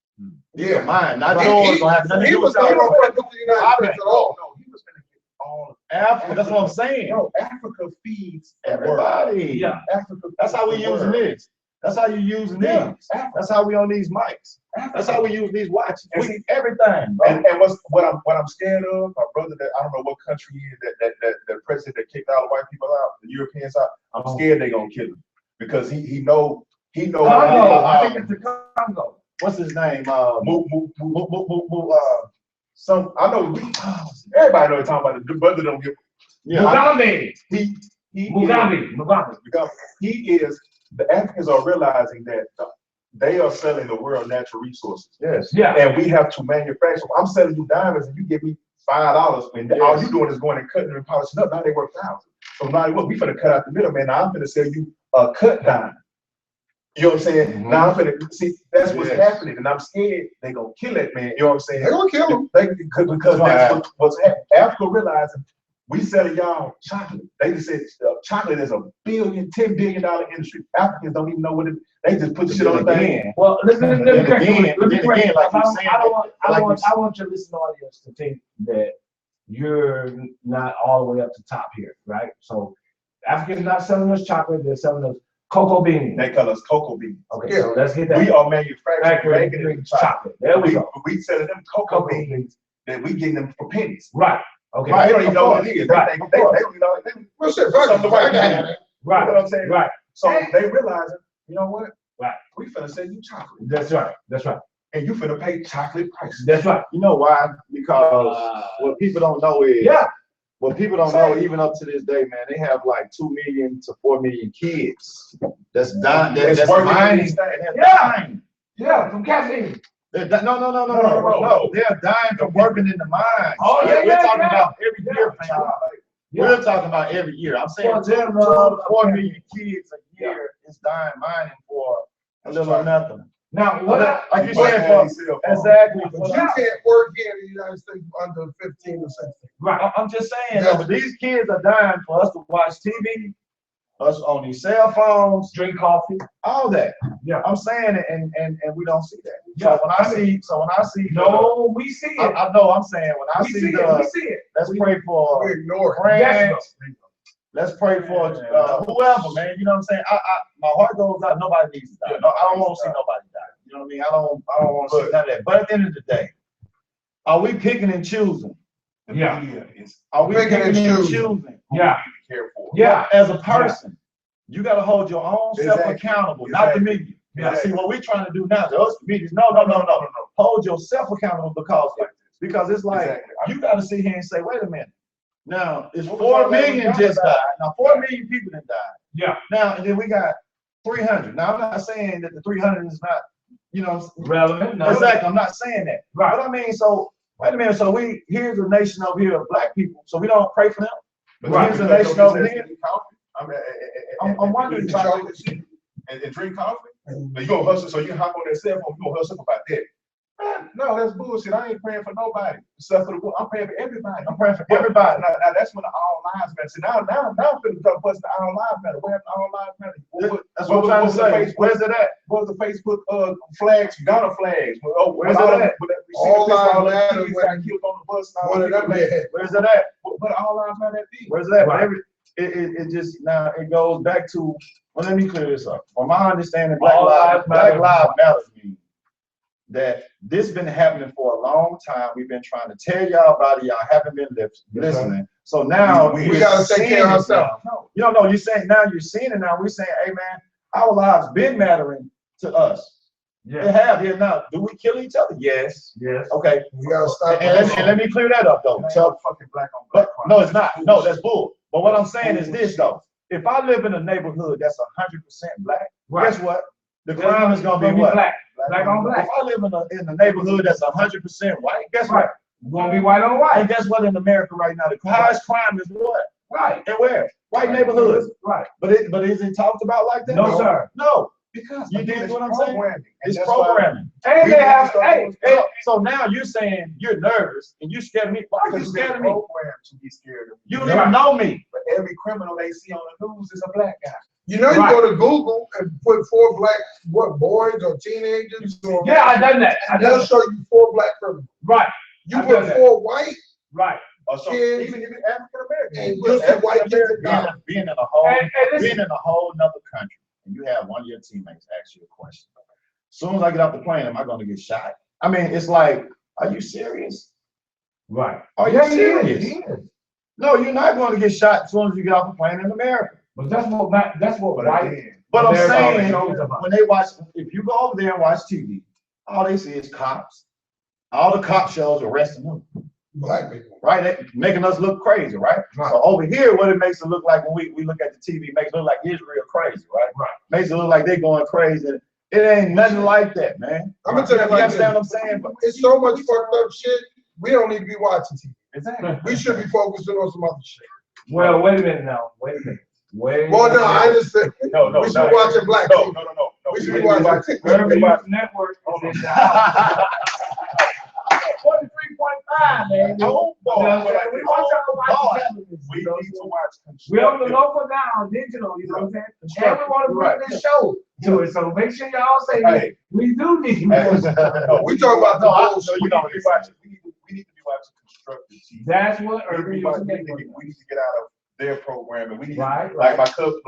Yeah. Mine, not He- yours. he- Don't have nothing to He do was with not yours. gonna fuck with the United States at all. No, he was gonna get all Africa, that's what I'm saying. No, Africa feeds the world. Everybody. Yeah. Africa. That's how we feeds the using world. this. That's how you using Yeah. these. That's how we on these mics. That's how we use these watches. And We, everything, bro. And what I'm scared of, my brother that I don't know what country he is that president that kicked all the white people out, the Europeans out. I'm scared they're gonna kill him because he know. Congo, I think it's the Congo. What's his name? Some I know everybody know what talking about the brother don't give. Yeah, Mugabe. He Mugabe. he is the Africans are realizing that they are selling the world natural resources. yes. Yeah. And we have to manufacture. I'm selling you diamonds and you give me $5 and all you doing is going and cutting and polishing up. Now they worth thousands. So now what we finna cut out the middle, man. Now I'm finna sell you a cut diamond. You know what I'm saying? Mhm. Now I'm finna see that's what's Yes. happening, and I'm scared they gonna kill that man. You know what I'm saying? They're gonna kill him. Because that's what's happening. Africa realizing we selling y'all chocolate. They just said chocolate is a $10 billion industry. Africans don't even know what it. They just put the shit on the thing. Again, Well, let me correct you. again, Let me correct you. like you saying, I want your listening audience to think that you're not all the way up to top here, right? So Africans not selling us chocolate, they're selling us cocoa beans. They call us cocoa beans. Okay, so let's get that. We are manufacturing making it chocolate. chocolate. There we go. We selling them cocoa beans that we getting them for pennies. Right. Okay. They don't even know what it is. They Right. don't even know. Well, shit, fuck Something it. white I got man. it. You know what I'm Right. saying? Right. So they realizing, you know what? Right. We finna send you chocolate, That's right. That's right. and you finna pay chocolate prices. That's right. You know why? Because what people don't know is Yeah. what people don't know, even up to this day, man, they have like 2 million to 4 million kids. That's dying. That's working in mining. these things. They're Yeah. dying. Yeah. From caffeine. No. They're dying from working in the mines. Oh, yeah, We're yeah, talking yeah. about every year, Yeah. man. Yeah. We're talking about every year. I'm saying Well, 2 then, to 4 okay. million kids a year is dying mining for a little or nothing. Now, what I, Like you But said, man, for exactly. But you can't work here in the United States under 15 or 16. right. I'm just saying, though, but these kids are dying for us to watch TV, us on these cell phones, Drink coffee. all that. Yeah. I'm saying it, and we don't see that. Yeah. So when I see, No, we see it. I know. I'm saying when I We see see it. We the, see it. let's pray We for ignore it. France. Let's pray for whoever, man. You know what I'm saying? My heart goes out. Nobody needs to die. No, I don't want to see nobody die. You know what I mean? I don't want to see none of that. But at the end of the day, are we picking and choosing? The Yeah. media is Are we Picking and picking and choosing. choosing? who Yeah. we need to care for. Yeah. As a person, you got to hold your own self Exactly. accountable, not the Exactly. media. Yeah. See what we're trying to do now, those media. No. Hold yourself accountable because it's like Exactly. you got to sit here and say, wait a minute. Now it's What was 4 all that million was just done died. about? Now 4 million people that died. Yeah. Now and then we got 300. Now I'm not saying that the 300 is not, you know, Relevant. No. exactly. I'm not saying that. Right. But I mean, so wait a minute. So here's a nation over here of black people. So we don't pray for them. But Right. here's a Because nation your over business here. is coffee. I mean, I'm wondering and about chocolate shit and drink coffee. But you gonna hustle, so you can hop on that cell phone. You gonna hustle about that? Man, no, that's bullshit. I ain't praying for nobody except for the. I'm praying for everybody. I'm praying for everybody. Now that's when the all lives matter. See, now I'm finna start busting the all lives matter. Where the all lives matter? That's what I'm trying to say. Where's it at? What was the Facebook flags? Ghana flags. Oh, Where's it at? All lives matter when when killed on the bus. and all one of that. them dead. Where's it at? But all lives matter that big. Where's that? Right. It just now it goes back to. Well, let me clear this up. From my understanding, All lives Black matter. Lives Matter means that this been happening for a long time. We've been trying to tell y'all about it. Y'all haven't been listening. So now We we're gotta take seeing care of it ourselves. now. You don't know. You're saying now you're seeing it now. We're saying, hey man, our lives been mattering to us. They Yeah. have here now. Do we kill each other? Yes. Yes. Okay. You gotta stop. And let me clear that up though. So, fucking black on black but crime. no, it's not. No, that's bull. But what I'm saying is this though. If I live in a neighborhood that's 100% black, guess what? The crime is gonna be what? Black. Black on black. If I live in a neighborhood that's 100% white, guess what? It's gonna be white on white. And guess what? In America right now, the highest crime is what? Right. And where? White neighborhoods. Right. But is it talked about like that? No, sir. No. Because You dig it's what I'm saying? programming. And It's that's why- programming. And We they need to have, start hey, doing Hey, so now you're saying you're nervous and you scared of me. Why are you Because they're scared of me? programmed to be scared of You you. don't even know me. But every criminal they see on the news is a black guy. You know, you Right. go to Google and put 4 black boys or teenagers. Or yeah, I done that. I and they'll done that. show you 4 black criminals. Right. You I've put done that. 4 white, Right. So Kids. even African American. and you see white kids. Being in a whole, And listen, being in a whole nother country, and you have one of your teammates ask you a question. As soon as I get off the plane, am I gonna get shot? I mean, it's like, are you serious? right. Are you Yeah, he is, serious? he is. No, you're not going to get shot as soon as you get off the plane in America. But that's what But white. again, But I'm America saying, knows about. when they watch, if you go over there and watch TV, all they see is cops. All the cop shows arresting them, Black people. right? They making us look crazy, right? Right. So over here, what it makes it look like when we look at the TV, it makes it look like Israel crazy, right? Right. Makes it look like they're going crazy. It ain't nothing like that, man. I'm gonna tell you You like understand what this. I'm saying? But It's so much fucked up shit. We don't need to be watching TV. exactly. We should be focusing on some other shit. Well, wait a minute now. Wait a minute. Wait. Well, no, I understand. No, We should be watching black No, people. no, no, no. We should We be watching. Urban Youth Network is in the house. 43.5, man. Oh, boy. You know what I'm saying? We watch our white television, We you know what need I'm to saying? watch We're on the constructive. local now, digital, you know what I'm saying? And we want to bring this show to it, so make sure y'all say that Hey. we do need. No, We talking about the no, I- bullshit. we need to be watching. We need to be watching constructive TV. That's what We Urban need, Youth to, Network. we need to get out of their programming. We need Right, like my cousin,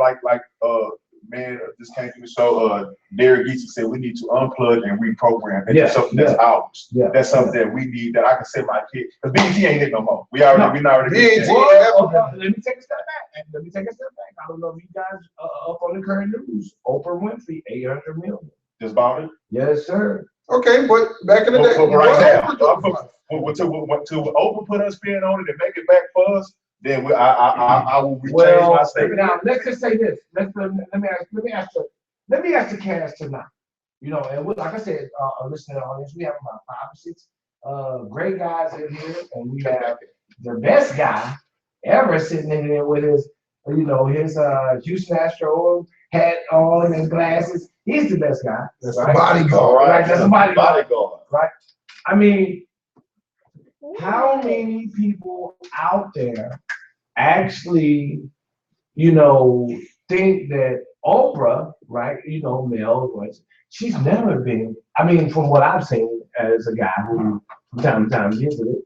man, just came to the show. Derek Geesey said we need to unplug and reprogram into Yeah, something that's ours. Yeah. That's something that we need that I can send my kid. Because BET ain't hit no more. We already BET get Well, let me take a step back. Let me take a step back. I don't know if you guys are up on the current news. Oprah Winfrey, 800 million. just bought it. Yes, sir. Okay, but back in the day, But what right Oprah now, doing? to Oprah put her spin on it and make it back for us, then I will rechange Well, my statement. now let's just say this. Let me ask the cast tonight. You know, and like I said, a listening audience, we have about 5 or 6 great guys in here, and we have the best guy ever sitting in there with his, you know, his Houston Astro hat on and glasses. He's the best guy. That's right? the bodyguard. All right, Right, that's a bodyguard. bodyguard. I mean, how many people out there actually, you know, think that Oprah, right, you know, Mel was, she's never been, I mean, from what I've seen as a guy who from time to time visited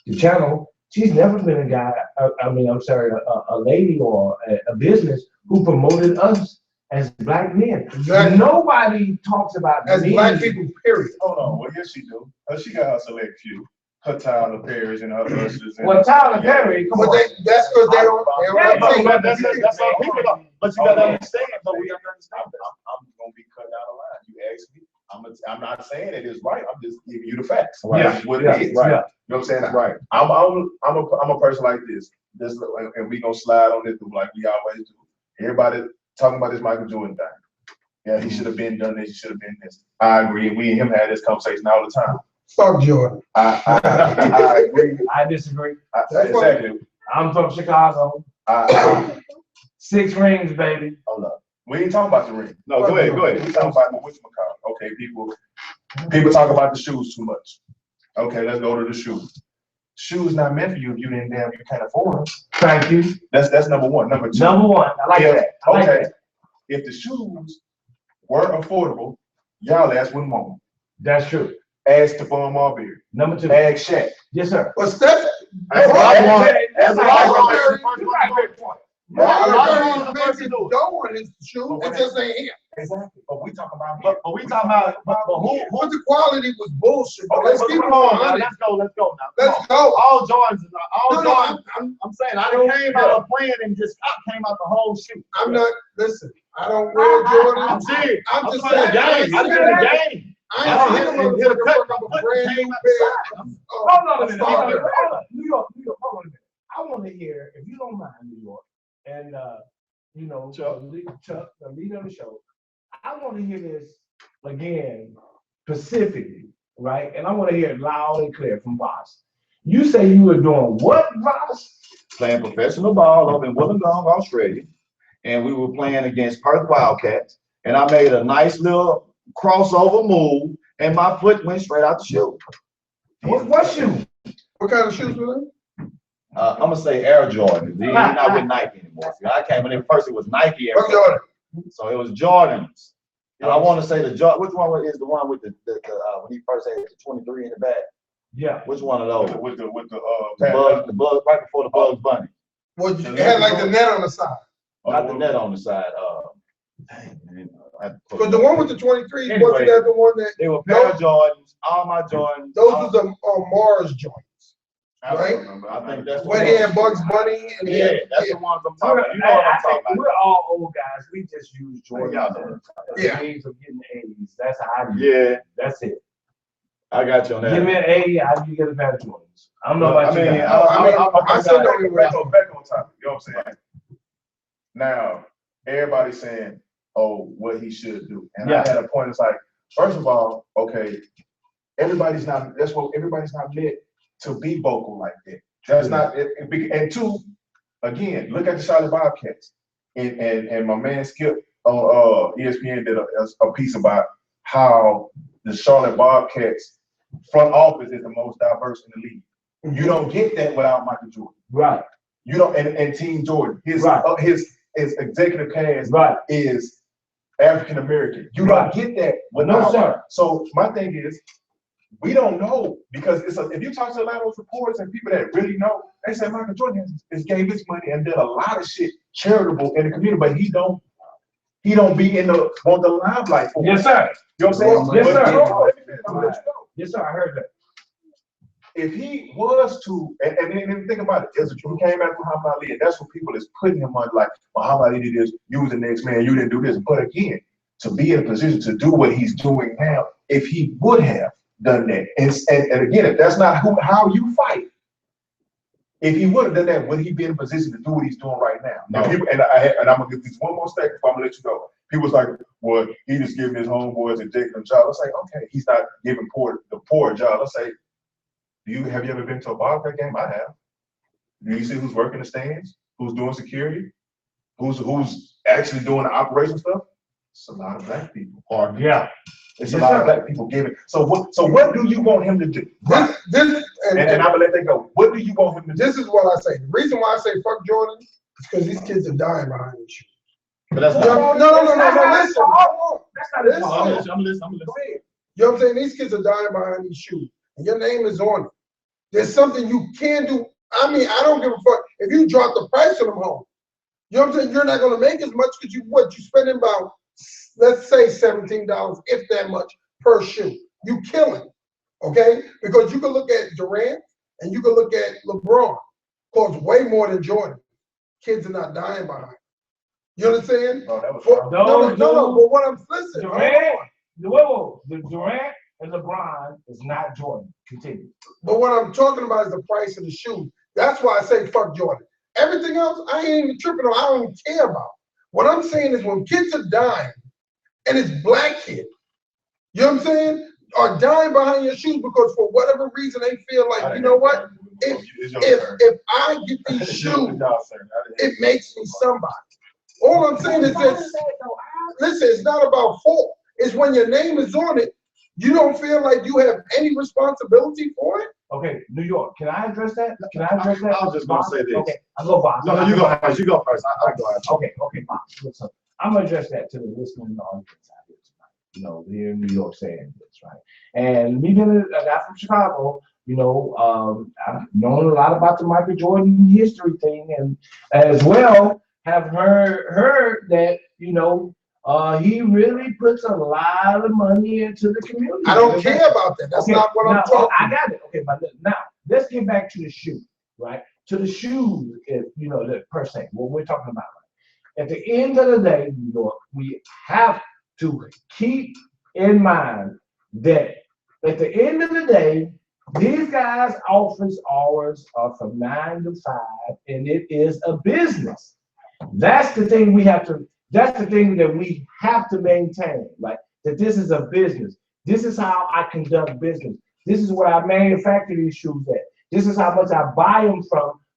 the channel, she's never been a guy, a lady or a business who promoted us as black men. Exactly. Nobody talks about As men. black people, period. Hold on, well, yes, she do. She got her select few. Her Tyler Perry's and her Ushers. And Well, Tyler Perry, come But on. that's because they don't. Yeah, They That's all people don't. But you gotta understand, but we gotta understand that. I'm gonna be cut out of line. You asked me. I'm not saying it is right. I'm just giving you the facts. Right. That's what Yeah, it is. right. You know what I'm saying? Right. I'm a person like this. And we gonna slide on this like we always do. Everybody talking about this Michael Jordan thing. Yeah, he should have been done this. He should have been this. I agree. We and him had this conversation all the time. Fuck Jordan. I agree. I disagree. Exactly. I'm from Chicago. 6 rings, baby. Hold up. We ain't talking about the ring. No, go ahead. We talking about the whatchamacallit. Okay, people talk about the shoes too much. Okay, let's go to the shoes. Shoes not meant for you if you can't afford them. Thank you. That's number one. Number two. Number 1. I like Yeah, that. I like okay. that. If the shoes were affordable, y'all ass wouldn't want them. That's true. Ask Stephon Marbury. Number 2. Ask Shaq. Yes, sir. But Steph, That's what I want. That's what right. I want. You got a great point. Marbury makes it dough on his shoe. It just ain't him. Exactly. But we talking about But we talking about, but who? But the quality was bullshit. But Okay, let's but keep it come on, now, 100. let's go now. Let's go. All Jordans, all No, Jordans. I'm saying I done came out of playing and just came out the whole shoe. I'm not. Listen. I don't wear Jordan. I'm serious. I'm I'm just playing saying. the game. I'm in the game. I ain't seen a motherfucker fuck up a brand new pair. Hold on a minute. Hold on a minute. Starter. Hold on. New York, hold on a minute. I want to hear, if you don't mind, New York, and you know, Chuck, the leader of the show. I want to hear this again, specifically, right? And I want to hear it loud and clear from Voss. You say you were doing what, Voss? Playing professional ball up in Wollongong, Australia. And we were playing against Perth Wildcats. And I made a nice little crossover move, and my foot went straight out the shoe. What shoe? What kind of shoes were they? I'm gonna say Air Jordan. He's not with Nike anymore. See, I came in first. It was Nike Air What Jordan? So it was Jordans. And I want to say the Jordan. Which one is the one with the when he first had the 23 in the back? Yeah. Which one of those? With the The bug right before the Bugs Bunny. Well, it had like the net on the side. Not the net on the side. Dang, man, But the one with the 23, Anyway, wasn't that the one that, they were pair of Jordans. All my Jordans. those were the Mars joints. I Right? remember. I think that's the When he had Bugs Bunny and he Yeah, had, that's the ones I'm talking about. You know what I'm talking about. We're all old guys. We just use Jordan. Yeah. The age of getting the 80s. That's how I do it. Yeah, That's it. I got you on that. Give me an 80, how do you get a pair of Jordans? I don't know about you guys. I said no anyway. back on topic. You know what I'm saying? Now, everybody's saying, oh, what he should do. And Yeah. I had a point, it's like, first of all, okay, everybody's not meant to be vocal like that. That's not, and two, again, look at the Charlotte Bobcats. And my man Skip on ESPN did a piece about how the Charlotte Bobcats front office is the most diverse in the league. You don't get that without Michael Jordan. Right. You don't, and Team Jordan, his executive cast Right. is African American. You don't get that No, sir. So my thing is, we don't know, because if you talk to a lot of those reporters and people that really know, they say Michael Jordan has gave his money and did a lot of shit charitable in the community, but he don't be on the limelight for it. Yes, sir. You know what I'm saying? Yes, But sir. let me finish, I'm gonna let you know. Yes, sir. I heard that. If he was to, and then think about it, as he came after Muhammad Ali, and that's what people is putting him on, like, Muhammad Ali did this, you was the next man, you didn't do this. But again, to be in a position to do what he's doing now, if he would have done that, and again, if that's not how you fight, if he would have done that, would he be in a position to do what he's doing right now? No. And I'm gonna give this one more statement before I'm gonna let you go. He was like, well, he just giving his homeboys and taking them jobs. Let's say, okay, he's not giving the poor a job. Let's say, have you ever been to a Bobcat game? I have. Do you see who's working the stands? Who's doing security? Who's actually doing the operation stuff? It's a lot of black people. Yeah. It's a lot of black people giving. So what do you want him to do? This And I'm gonna let that go. What do you want him to do? this is what I say. The reason why I say fuck Jordan is because these kids are dying behind these shoes. But that's No, not. listen. Hold on. That's not his fault. I'm listening. Go ahead. You know what I'm saying? These kids are dying behind these shoes, and your name is on it. There's something you can do. I mean, I don't give a fuck if you drop the price of them home. You know what I'm saying? You're not gonna make as much because you spending about, let's say, $17, if that much, per shoe. You killing, okay? Because you can look at Durant and you can look at LeBron, costs way more than Jordan. Kids are not dying behind. You understand? Oh, that was No. But what I'm listening. The Durant and LeBron is not Jordan. Continue. But what I'm talking about is the price of the shoe. That's why I say fuck Jordan. Everything else, I ain't even tripping on. I don't even care about. What I'm saying is when kids are dying, and it's black kids, you know what I'm saying, are dying behind your shoes because for whatever reason they feel like, you know what? If I get these shoes, it makes me somebody. All I'm saying is this. Listen, it's not about fault. It's when your name is on it, you don't feel like you have any responsibility for it. Okay, New York. Can I address that? I was just gonna say this. Okay, I'll go Bob. No, you go first. You go first. I go first. Okay, Bob. Listen, I'm gonna address that to the listening audience out here tonight. You know, here in New York saying this, right? And me being a guy from Chicago, you know, I've known a lot about the Michael Jordan history thing, and as well have heard that, you know, he really puts a lot of money into the community. I don't care about that. That's not what I'm talking I got it. Okay, but now let's get back to the shoe, right? To the shoes, if you know, per se, what we're talking about. At the end of the day, New York, we have to keep in mind that at the end of the day, these guys' office hours are from 9 to 5, and it is a business. That's the thing we have to. That's the thing that we have to maintain. Like that, this is a business. This is how I conduct business. This is where I manufacture these shoes at. This is how much I buy them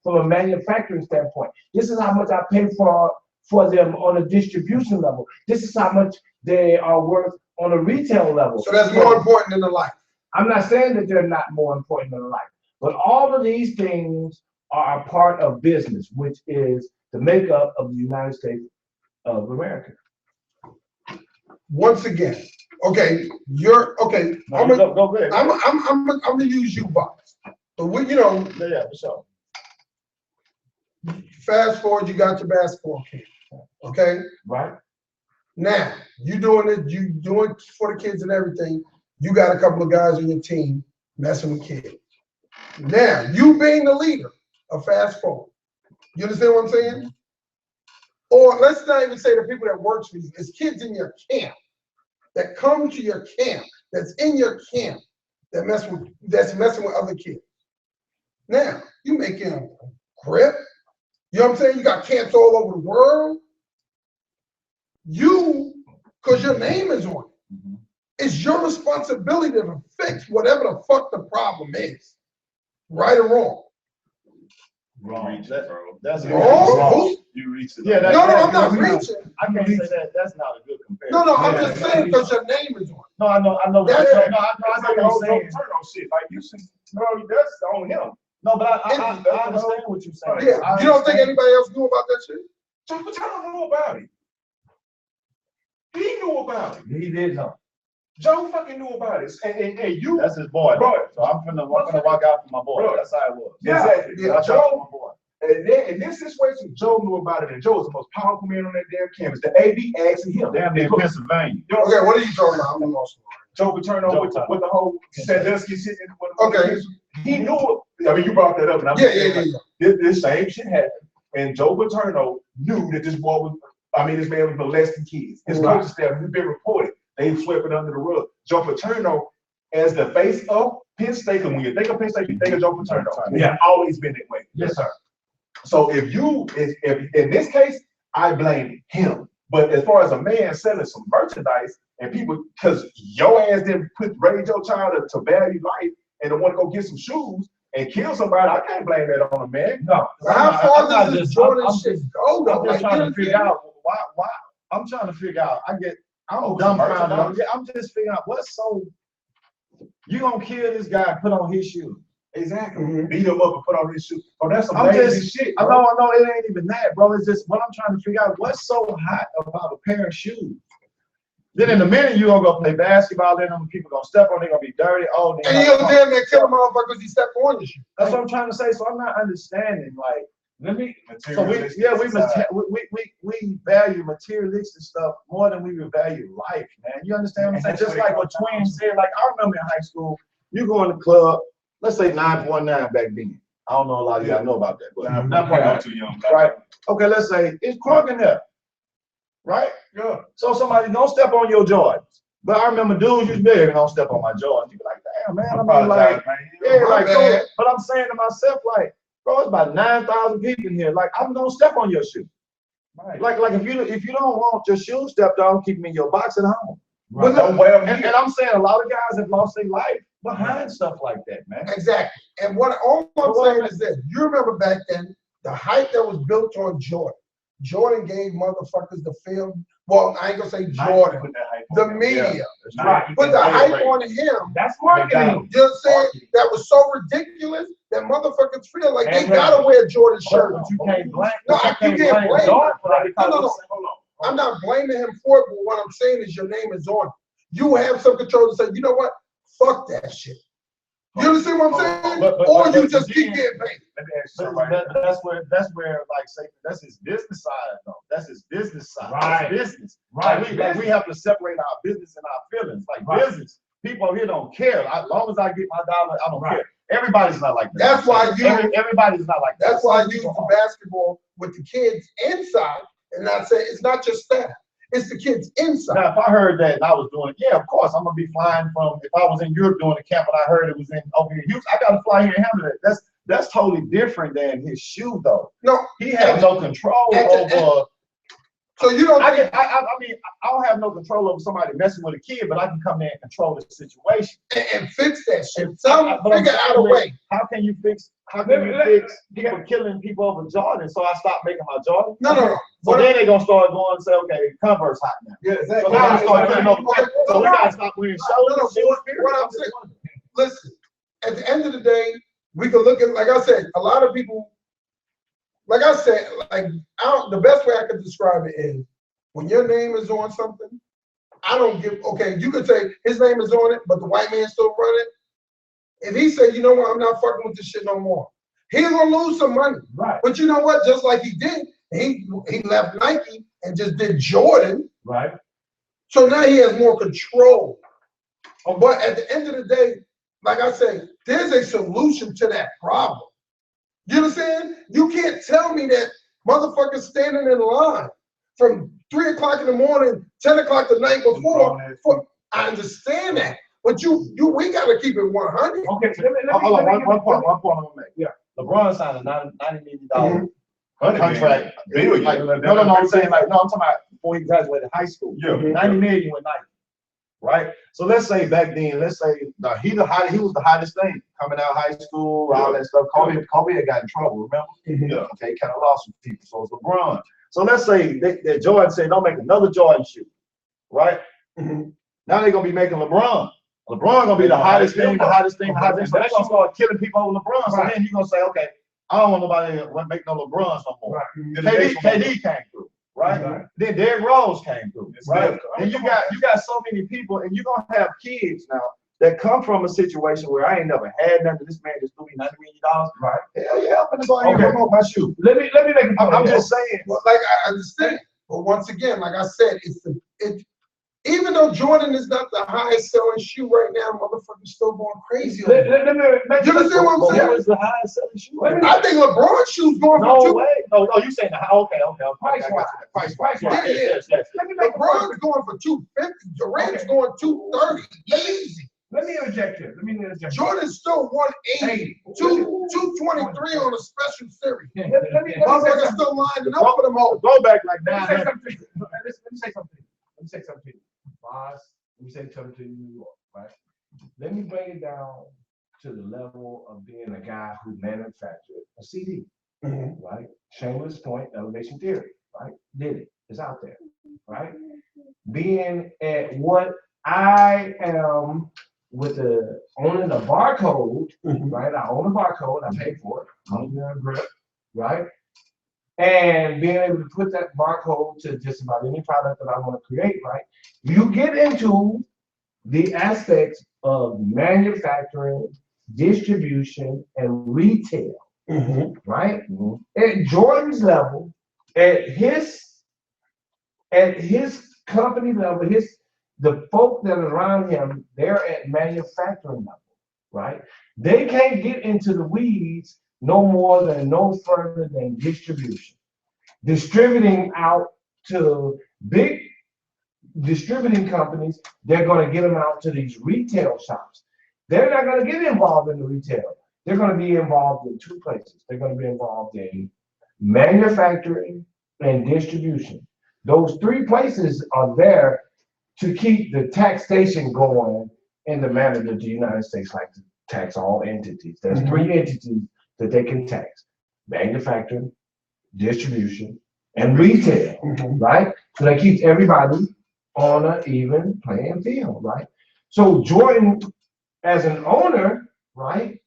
from a manufacturing standpoint. This is how much I pay for them on a distribution level. This is how much they are worth on a retail level. So that's more important than the life. I'm not saying that they're not more important than life, but all of these things are a part of business, which is the makeup of the United States of America. Once again, okay, you're okay. No, go ahead. I'm gonna use you, Box. But we, you know, Yeah, for sure. fast forward, you got your basketball camp. Okay, Right? now you doing it. You doing it for the kids and everything. You got a couple of guys on your team messing with kids. Now you being the leader of fast forward. You understand what I'm saying? Or let's not even say the people that works for you. It's kids in your camp that come to your camp, that's in your camp, that's messing with other kids. Now, you making a grip. You know what I'm saying? You got camps all over the world. Because your name is on it. It's your responsibility to fix whatever the fuck the problem is. Right or wrong? Wrong. That's Wrong? You reach it. Yeah, No, I'm not reaching. I can't say that. That's not a good comparison. No, I'm just saying because your name is on it. No, I know. That's it. No, I know what you're saying. Shit. Like you see, bro, that's on him. No, but I understand what you're saying. Yeah, you don't think anybody else knew about that shit? Joe Paterno knew about it. He knew about it. He did know. Joe fucking knew about it. And you. That's his boy. Bro. So I'm finna walk out for my boy. Bro. That's how it was. Exactly. Yeah, Watch out for my boy. And then in this situation, Joe knew about it, and Joe was the most powerful man on that damn campus. The AB asking him. Damn near Pennsylvania. You know, Okay, what are you talking about? I'm lost. Joe Paterno Joe with the Paterno. whole Sandusky shit. Okay. He knew it. I mean, you brought that up, and I'm Yeah, saying, yeah. like, this same shit happened, and Joe Paterno knew that this boy was. I mean, this man was molesting kids. His Right. coaching staff has been reported. They swept it under the rug. Joe Paterno, as the face of Penn State, and when you think of Penn State, you think of Joe Paterno. Yeah. It's always been that way. Yes, sir. So if in this case, I blame him. But as far as a man selling some merchandise and people, because your ass didn't raise your child to value life and to want to go get some shoes and kill somebody, I can't blame that on a man. No. How far does this Jordan shit go, though? I'm Like, just trying you to figure out why. I'm trying to figure out. I'm dumbfounded. I'm just figuring out what's so. You gonna kill this guy and put on his shoes? Exactly. Mhm. Beat him up and put on his shoes. Oh, that's some I'm lazy just- shit. I bro. know it ain't even that, bro. It's just what I'm trying to figure out. What's so hot about a pair of shoes? Then in a minute you gonna go play basketball, then them people gonna step on, they gonna be dirty. Oh, And you don't damn near kill a motherfucker because he stepped on your shit. that's what I'm trying to say. So I'm not understanding. Like, let me. So Materialistic society. we value materialistic stuff more than we value life, man. You understand what I'm saying? And that's Just what like it what comes down Twin said. Like I remember in high school, you go in the club. Let's say 9.9 back then. I don't know a lot of y'all know about that, but I'm 9.9. too young. Right. Okay, let's say it's crunk in there. Right? Yeah. So somebody don't step on your Jordans. But I remember dudes used to be here, don't step on my Jordans. You be like, damn, man. I mean, like, yeah, My like, bad. so, but I'm saying to myself, like, bro, it's about 9,000 people in here. Like, I'm gonna step on your shoe. Right. Like if you don't want your shoes stepped on, keep them in your box at home. But don't wear them And here. I'm saying a lot of guys have lost their life behind stuff like that, man. Exactly. And all I'm saying is this. You remember back then, the hype that was built on Jordan. Jordan gave motherfuckers the field. Well, I ain't gonna say Jordan. Put that hype The on him. media. Right. Put the hype on him. That's marketing. You know what I'm saying? That was so ridiculous that motherfuckers feel like they And gotta wear Jordan shirt. But you can't blame. No, you you can't can't blame Jordan for that because No, no, no. it's- Hold on. I'm not blaming him for it, but what I'm saying is your name is on it. You have some control to say, you know what? Fuck that shit. You understand what I'm saying? Or you just keep getting paid. Let me ask you something. That's where like say that's his business side though. That's his business side. Right. That's business. Right. Like we have to separate our business and our feelings. Like Right. business. People here don't care. As long as I get my dollar, I don't Right. care. Everybody's not like that. That's why you- everybody's not like that. That's why I Some use people the are. basketball with the kids inside and not say it's not just staff, it's the kids inside. Now, if I heard that and I was doing it, yeah, of course, I'm gonna be flying from, if I was in Europe doing a camp and I heard it was in over here in Houston, I gotta fly here and handle it. That's totally different than his shoe though. No, He has no control at the- over, so you don't I think, mean, I don't have no control over somebody messing with a kid, but I can come in and control the situation. and fix that shit. But Some I'm figure out a saying, way. How can you fix people killing people over Jordan? So I stopped making my Jordan. No. So then they gonna start going and say, okay, Converse hot now. Yeah, So exactly. now I start killing over. Okay, So we gotta stop wearing No, shows. what I'm saying, listen, at the end of the day, we can look at, like I said, a lot of people, like I said, like, the best way I could describe it is, when your name is on something, I don't give, okay, you could say his name is on it, but the white man still run it. If he said, you know what, I'm not fucking with this shit no more, he's gonna lose some money. Right. But you know what, just like he did, he left Nike and just did Jordan. Right. So now he has more control. But at the end of the day, like I say, there's a solution to that problem. You understand? You can't tell me that motherfuckers standing in line from 3 o'clock in the morning, 10 o'clock the night before. I understand that. But we gotta keep it 100. Okay, so let me Hold on, give one you- point I'm gonna make. Yeah. LeBron signed a $90 million $100 contract. million. Like, no, I'm saying like, no, I'm talking about before he graduated high school. Yeah. 90 million with Nike, right? So let's say back then, he was the hottest thing coming out of high school, all that stuff. Kobe had got in trouble, remember? Yeah. Okay, kind of lost some people. So it's LeBron. So let's say that Jordan said, don't make another Jordan shoe, right? Mhm. Now they're gonna be making LeBron. LeBron gonna be the hottest thing, the hottest thing, the hottest thing. So they're gonna start killing people over LeBron. So then you're gonna say, okay, I don't want nobody to make no LeBrons no more. Right. KD came through, right? Right. Then Derrick Rose came through, right? Exactly. And you got so many people, and you're gonna have kids now that come from a situation where I ain't never had nothing. This man just threw me $90 million. Right. Hell yeah, I'm gonna go ahead and Okay. promote my shoe. Let me make a point. I'm just saying. Well, like I understand, but once again, like I said, even though Jordan is not the highest selling shoe right now, motherfuckers still going crazy. Let me make You understand what I'm But saying? what is the highest selling shoe? Let me- I think LeBron's shoes going No for two. way. No, you saying okay. Price-wise. Price-wise. Yeah. Yes. Let me make a point. LeBron's going for 250. Durant's Okay. going 230. Easy. Let me interject here. Jordan's still 180. 223 on a special series. Let me Motherfuckers still lining up for them all. Go back like Let me say 900. something. Let me say something. Let me say something to you. Boss, let me say something to you, New York, right? Let me bring it down to the level of being a guy who manufactured a CD, right? Shameless Point, Elevation Theory, right? Did it. It's out there, right? Being at what I am with owning the barcode, right? I own the barcode, I pay for it, I'm gonna grip, right? And being able to put that barcode to just about any product that I want to create, right? You get into the aspects of manufacturing, distribution, and retail, right? At Jordan's level, at his company level, the folk that are around him, they're at manufacturing level, right? They can't get into the weeds no further than distribution. Distributing out to big distributing companies, they're going to get them out to these retail shops. They're not going to get involved in the retail. They're going to be involved in two places. They're going to be involved in manufacturing and distribution. Those three places are there to keep the taxation going in the manner that the United States likes to tax all entities. There's three entities that they can tax: manufacturing, distribution, and retail, right? So that keeps everybody on an even playing field, right? So Jordan, as an owner, right,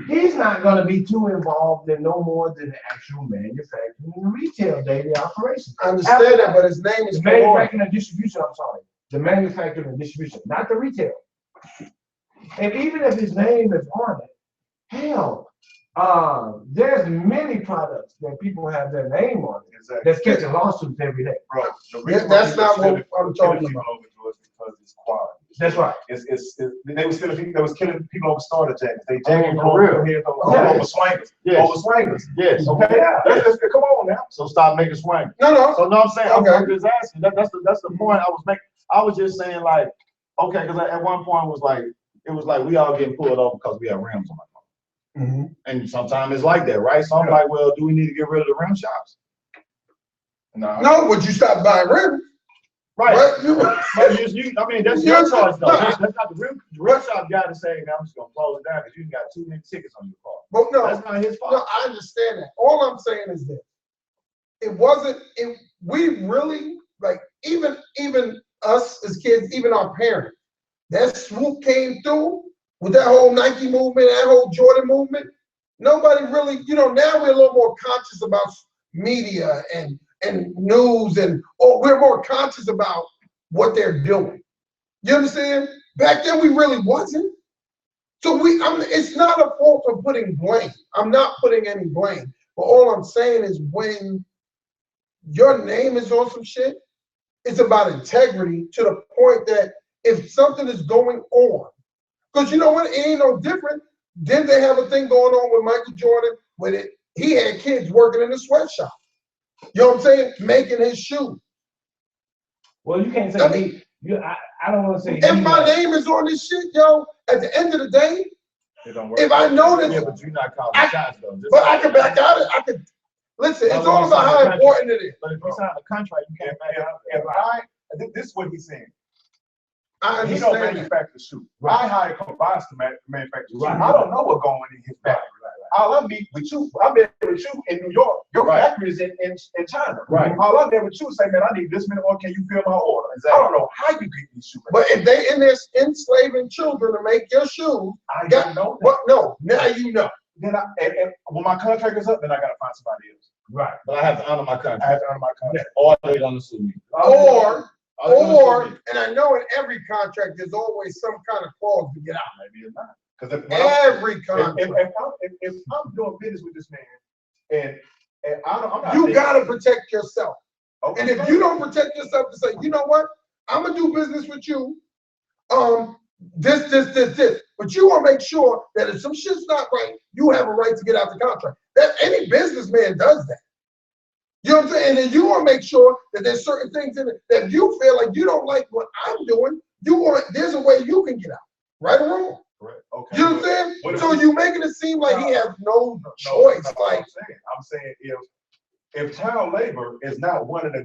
he's not going to be too involved in no more than the actual manufacturing and retail daily operations. I understand that, but his name is The manufacturing and distribution, I'm sorry. The manufacturing and distribution, not the retail. And even if his name is on it, hell, there's many products that people have their name on it Exactly. that's catching lawsuits every day. Bro, the reason That's why not people what I'm talking killing about. people over to us because it's quality. That's right. They was killing people over starter jackets. They jacking for real. heads Yes. over swingers. Yes. Over swingers. Yes. Okay, come on now. So stop making swing. No. So no, I'm saying, Okay. I'm just asking. That's the point I was making. I was just saying like, okay, because at one point it was like we all getting pulled over because we have rims on my car. Mm-hmm. And sometimes it's like that, right? So I'm like, well, do we need to get rid of the rim shops? No, but you stop buying rims. Right. Right? But I mean, that's You're- your choice though. no, That's not the rim shop guy to say, man, I'm just gonna close it down because you got too many tickets on your car. But no, That's not his fault. no, I understand that. All I'm saying is this. We really, like, even us as kids, even our parents, that swoop came through with that whole Nike movement, that whole Jordan movement. Nobody really, now we're a little more conscious about media and news we're more conscious about what they're doing. You understand? Back then we really wasn't. So it's not a fault of putting blame. I'm not putting any blame. But all I'm saying is when your name is on some shit, it's about integrity to the point that if something is going on, because you know what, it ain't no different. Didn't they have a thing going on with Michael Jordan with it? He had kids working in the sweatshop. You know what I'm saying? Making his shoes. Well, you can't say I don't want to say. If my name is on this shit, yo, at the end of the day, It don't work. if I know that, Yeah, but you're not calling shots though. but I can back out of it. Listen, it's all about how important it is. But if you sign a contract, you can't back out. This is what he's saying. I He don't understand that. manufacture shoes. Right. I hire Combines to manufacture shoes. Right. I don't know what's going in his factory. All I meet with you, I met with you in New York. Your Right. factory is in China. Right. All I met with you say, man, I need this many, or can you fill my order? Exactly. I don't know how you get these shoes. But if they in there enslaving children to make your shoes, I don't know that. but no, now you know. Then and when my contract is up, then I gotta find somebody else. Right. But I have to honor my contract. I have to earn my contract. Or they don't sue me. Or, and I know in every contract there's always some kind of clause to get out. Maybe it's not. Because Every contract. if I'm doing business with this man, and I'm not You gotta protect yourself. okay, And if you don't protect yourself to say, you know what, I'm gonna do business with you. This. But you wanna make sure that if some shit's not right, you have a right to get out the contract. That any businessman does that. You know what I'm saying? And then you wanna make sure that there's certain things in it that if you feel like you don't like what I'm doing, there's a way you can get out. Right or wrong? correct. Okay. You know what I'm saying? What if So we- you making it seem like he has no No, choice. that's not what Like, I'm saying if child labor is not one of the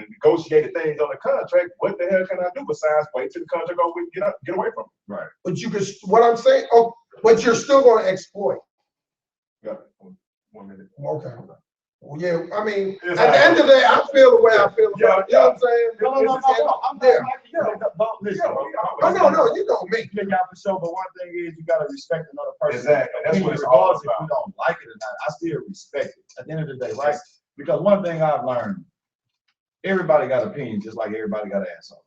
negotiated things on the contract, what the hell can I do besides wait till the contract over and get away from it? Right. but you could, what I'm saying, but you're still gonna exploit. Yeah. 1 minute. Okay. Well, yeah, I mean, It's at the end of the day, I feel the way I feel about it. You know what I'm saying? No, I'm not Yeah. liking you. Don't listen. Oh, no, you know me. You got for sure, but one thing is you gotta respect another person. Exactly. That's what it's all Regardless if you about. don't like it or not, I still respect it at the end of the day, right? Because one thing I've learned, everybody got opinions, just like everybody got an asshole.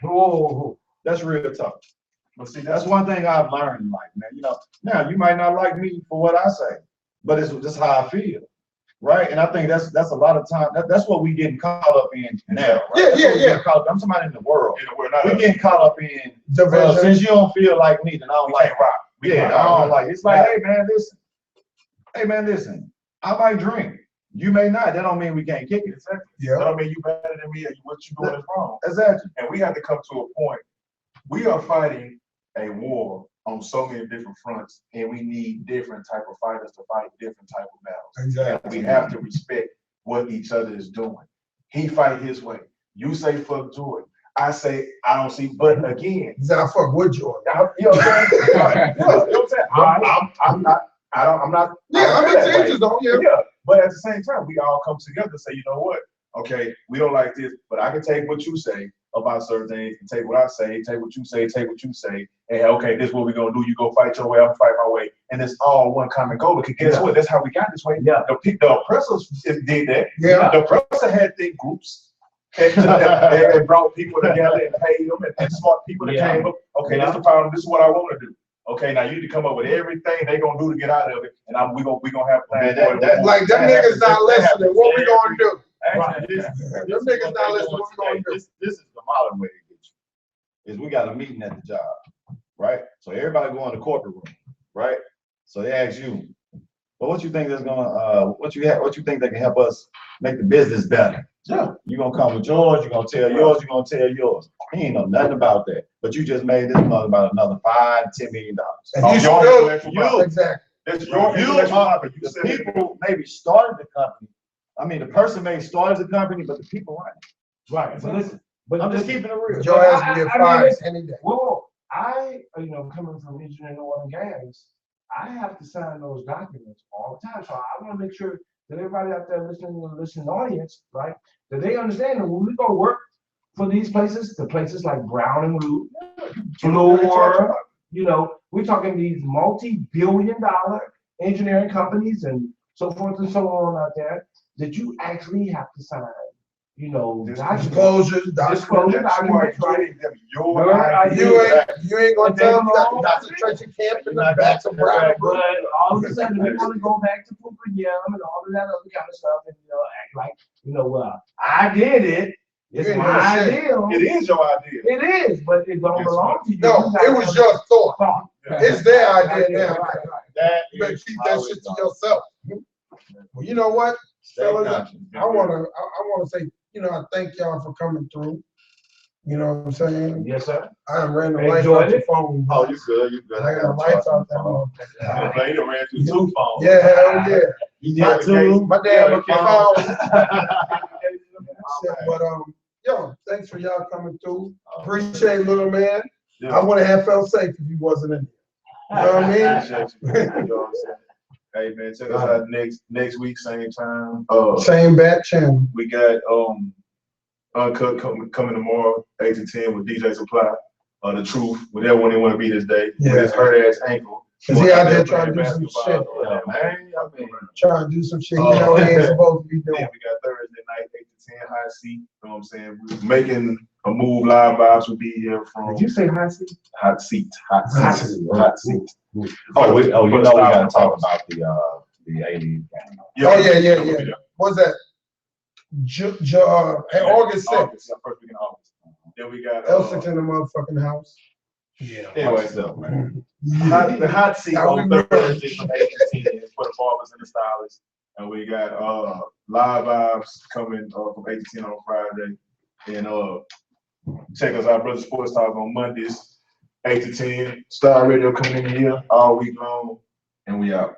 Whoa, that's real tough. But see, That's one thing I've learned in life, man. Now you might not like me for what I say, but it's just how I feel, right? And I think that's a lot of time. That's what we getting caught up in now, right? Yeah, That's what we yeah. getting caught up- I'm somebody in the world. we're not. We getting caught up in, Division. since you don't feel like me, then I don't like rock. Yeah, I don't like it. It's like, hey man, listen. I might drink. You may not. That don't mean we can't kick it. Exactly. Yeah. That don't mean you better than me or what you doing is wrong. Exactly. And we have to come to a point. We are fighting a war on so many different fronts, and we need different type of fighters to fight different type of battles. Exactly. We have to respect what each other is doing. He fight his way. You say fuck Jordan. I say I don't see. But again, He said, I fuck with Jordan. you know what I'm saying? You know what I'm saying? I'm not. I'm not. Yeah, I I don't mean, feel that way. changes though, yeah. Yeah, but at the same time, we all come together and say, you know what? Okay, we don't like this, but I can take what you say about certain things, and take what I say, take what you say, and okay, this is what we're gonna do. You go fight your way, I'm fight my way, and it's all one common goal. Because guess what? That's how we got this way. Yeah. The oppressors did that. Yeah. The oppressor had think groups. And brought people together and paid them and smart people that came up. Okay, that's the problem. This is what I want to do. Okay, now you need to come up with everything they gonna do to get out of it, and we gonna have plans. Man, that- Like, them niggas not listening. What we gonna do? Right. Them niggas not listening. What we gonna do? This is the modern way to get you. is we got a meeting at the job, right? So everybody go in the corporate room, right? So they ask you, well, what you think that's gonna, what you think that can help us make the business better? Yeah. You gonna come with yours, you gonna tell yours, you gonna tell yours. He ain't know nothing about that, but you just made this money about another $5-10 million. And Oh, you your still, intellectual property. exactly. That's your You intellectual are, property. You the said it. people maybe started the company. I mean, the person may started the company, but the people run it. Right, but listen, but I'm just listen, keeping it real. Your ass can get I mean, fired listen. any day. whoa, coming from engineering oil and gas, I have to sign those documents all the time. So I want to make sure that everybody out there listening to the listening audience, right, that they understand that when we go work for these places, the places like Brown and Root, Fluor, we're talking these multi-billion-dollar engineering companies and so forth and so on out there, that you actually have to sign, documents. Disclosures, Disclosure documents, right? Your idea. you ain't gonna tell me you got the concentration camp in the back of Brown. But all of a sudden, we want to go back to Fukuyama and all of that other kind of stuff and, act like, well, I did it. It's You ain't my gonna say. idea. It is your idea. It is, but it don't Guess belong to you. No, You it was gotta your thought. thought. It's their idea now. Right, right. That You better is keep that how shit it to goes. yourself. Well, you know what, Stay fellas, conscious. I wanna say, I thank y'all for coming through. You know what I'm saying? Yes, sir. I done ran the lights Enjoyed out your it. phone. Oh, you good, you good. I Ran the got lights out that phone. motherfucker. He done ran through 2 phones. Yeah, hell yeah. You did too? My dad Yeah, looked at But thanks for y'all coming through. Appreciate it, little man. I wouldn't have felt safe if you wasn't in there. You know what I mean? Appreciate you. You know what I'm saying? Hey man, check us out next week, same time. Same back channel. We got Uncut coming tomorrow, 8 to 10 with DJ Supply. The Truth, whatever one they want to be this day. Yeah. With his hurt ass ankle. Cause he out there trying to do some Basketball, shit. man. I mean, Trying to do some shit. He ain't supposed to be then we doing. got Thursday night, 8 to 10 high seat. You know what I'm saying? We're making a move. Live vibes will be here from Did you say high seat? hot seat. Hot seat. Hot seat. We gotta talk about the A-League game. Yeah. What's that? August 6th. August, first week in August. Then we got Elson's in the motherfucking house. Yeah. Anyway, so, man. the hot seat That on we Thursday from 8 to 10 for the barbers and the stylists. And we got live vibes coming from 8 to 10 on Friday. And check us out, Brother Sports Talk on Mondays, 8 to 10. Star Radio coming in here all week long. And we out.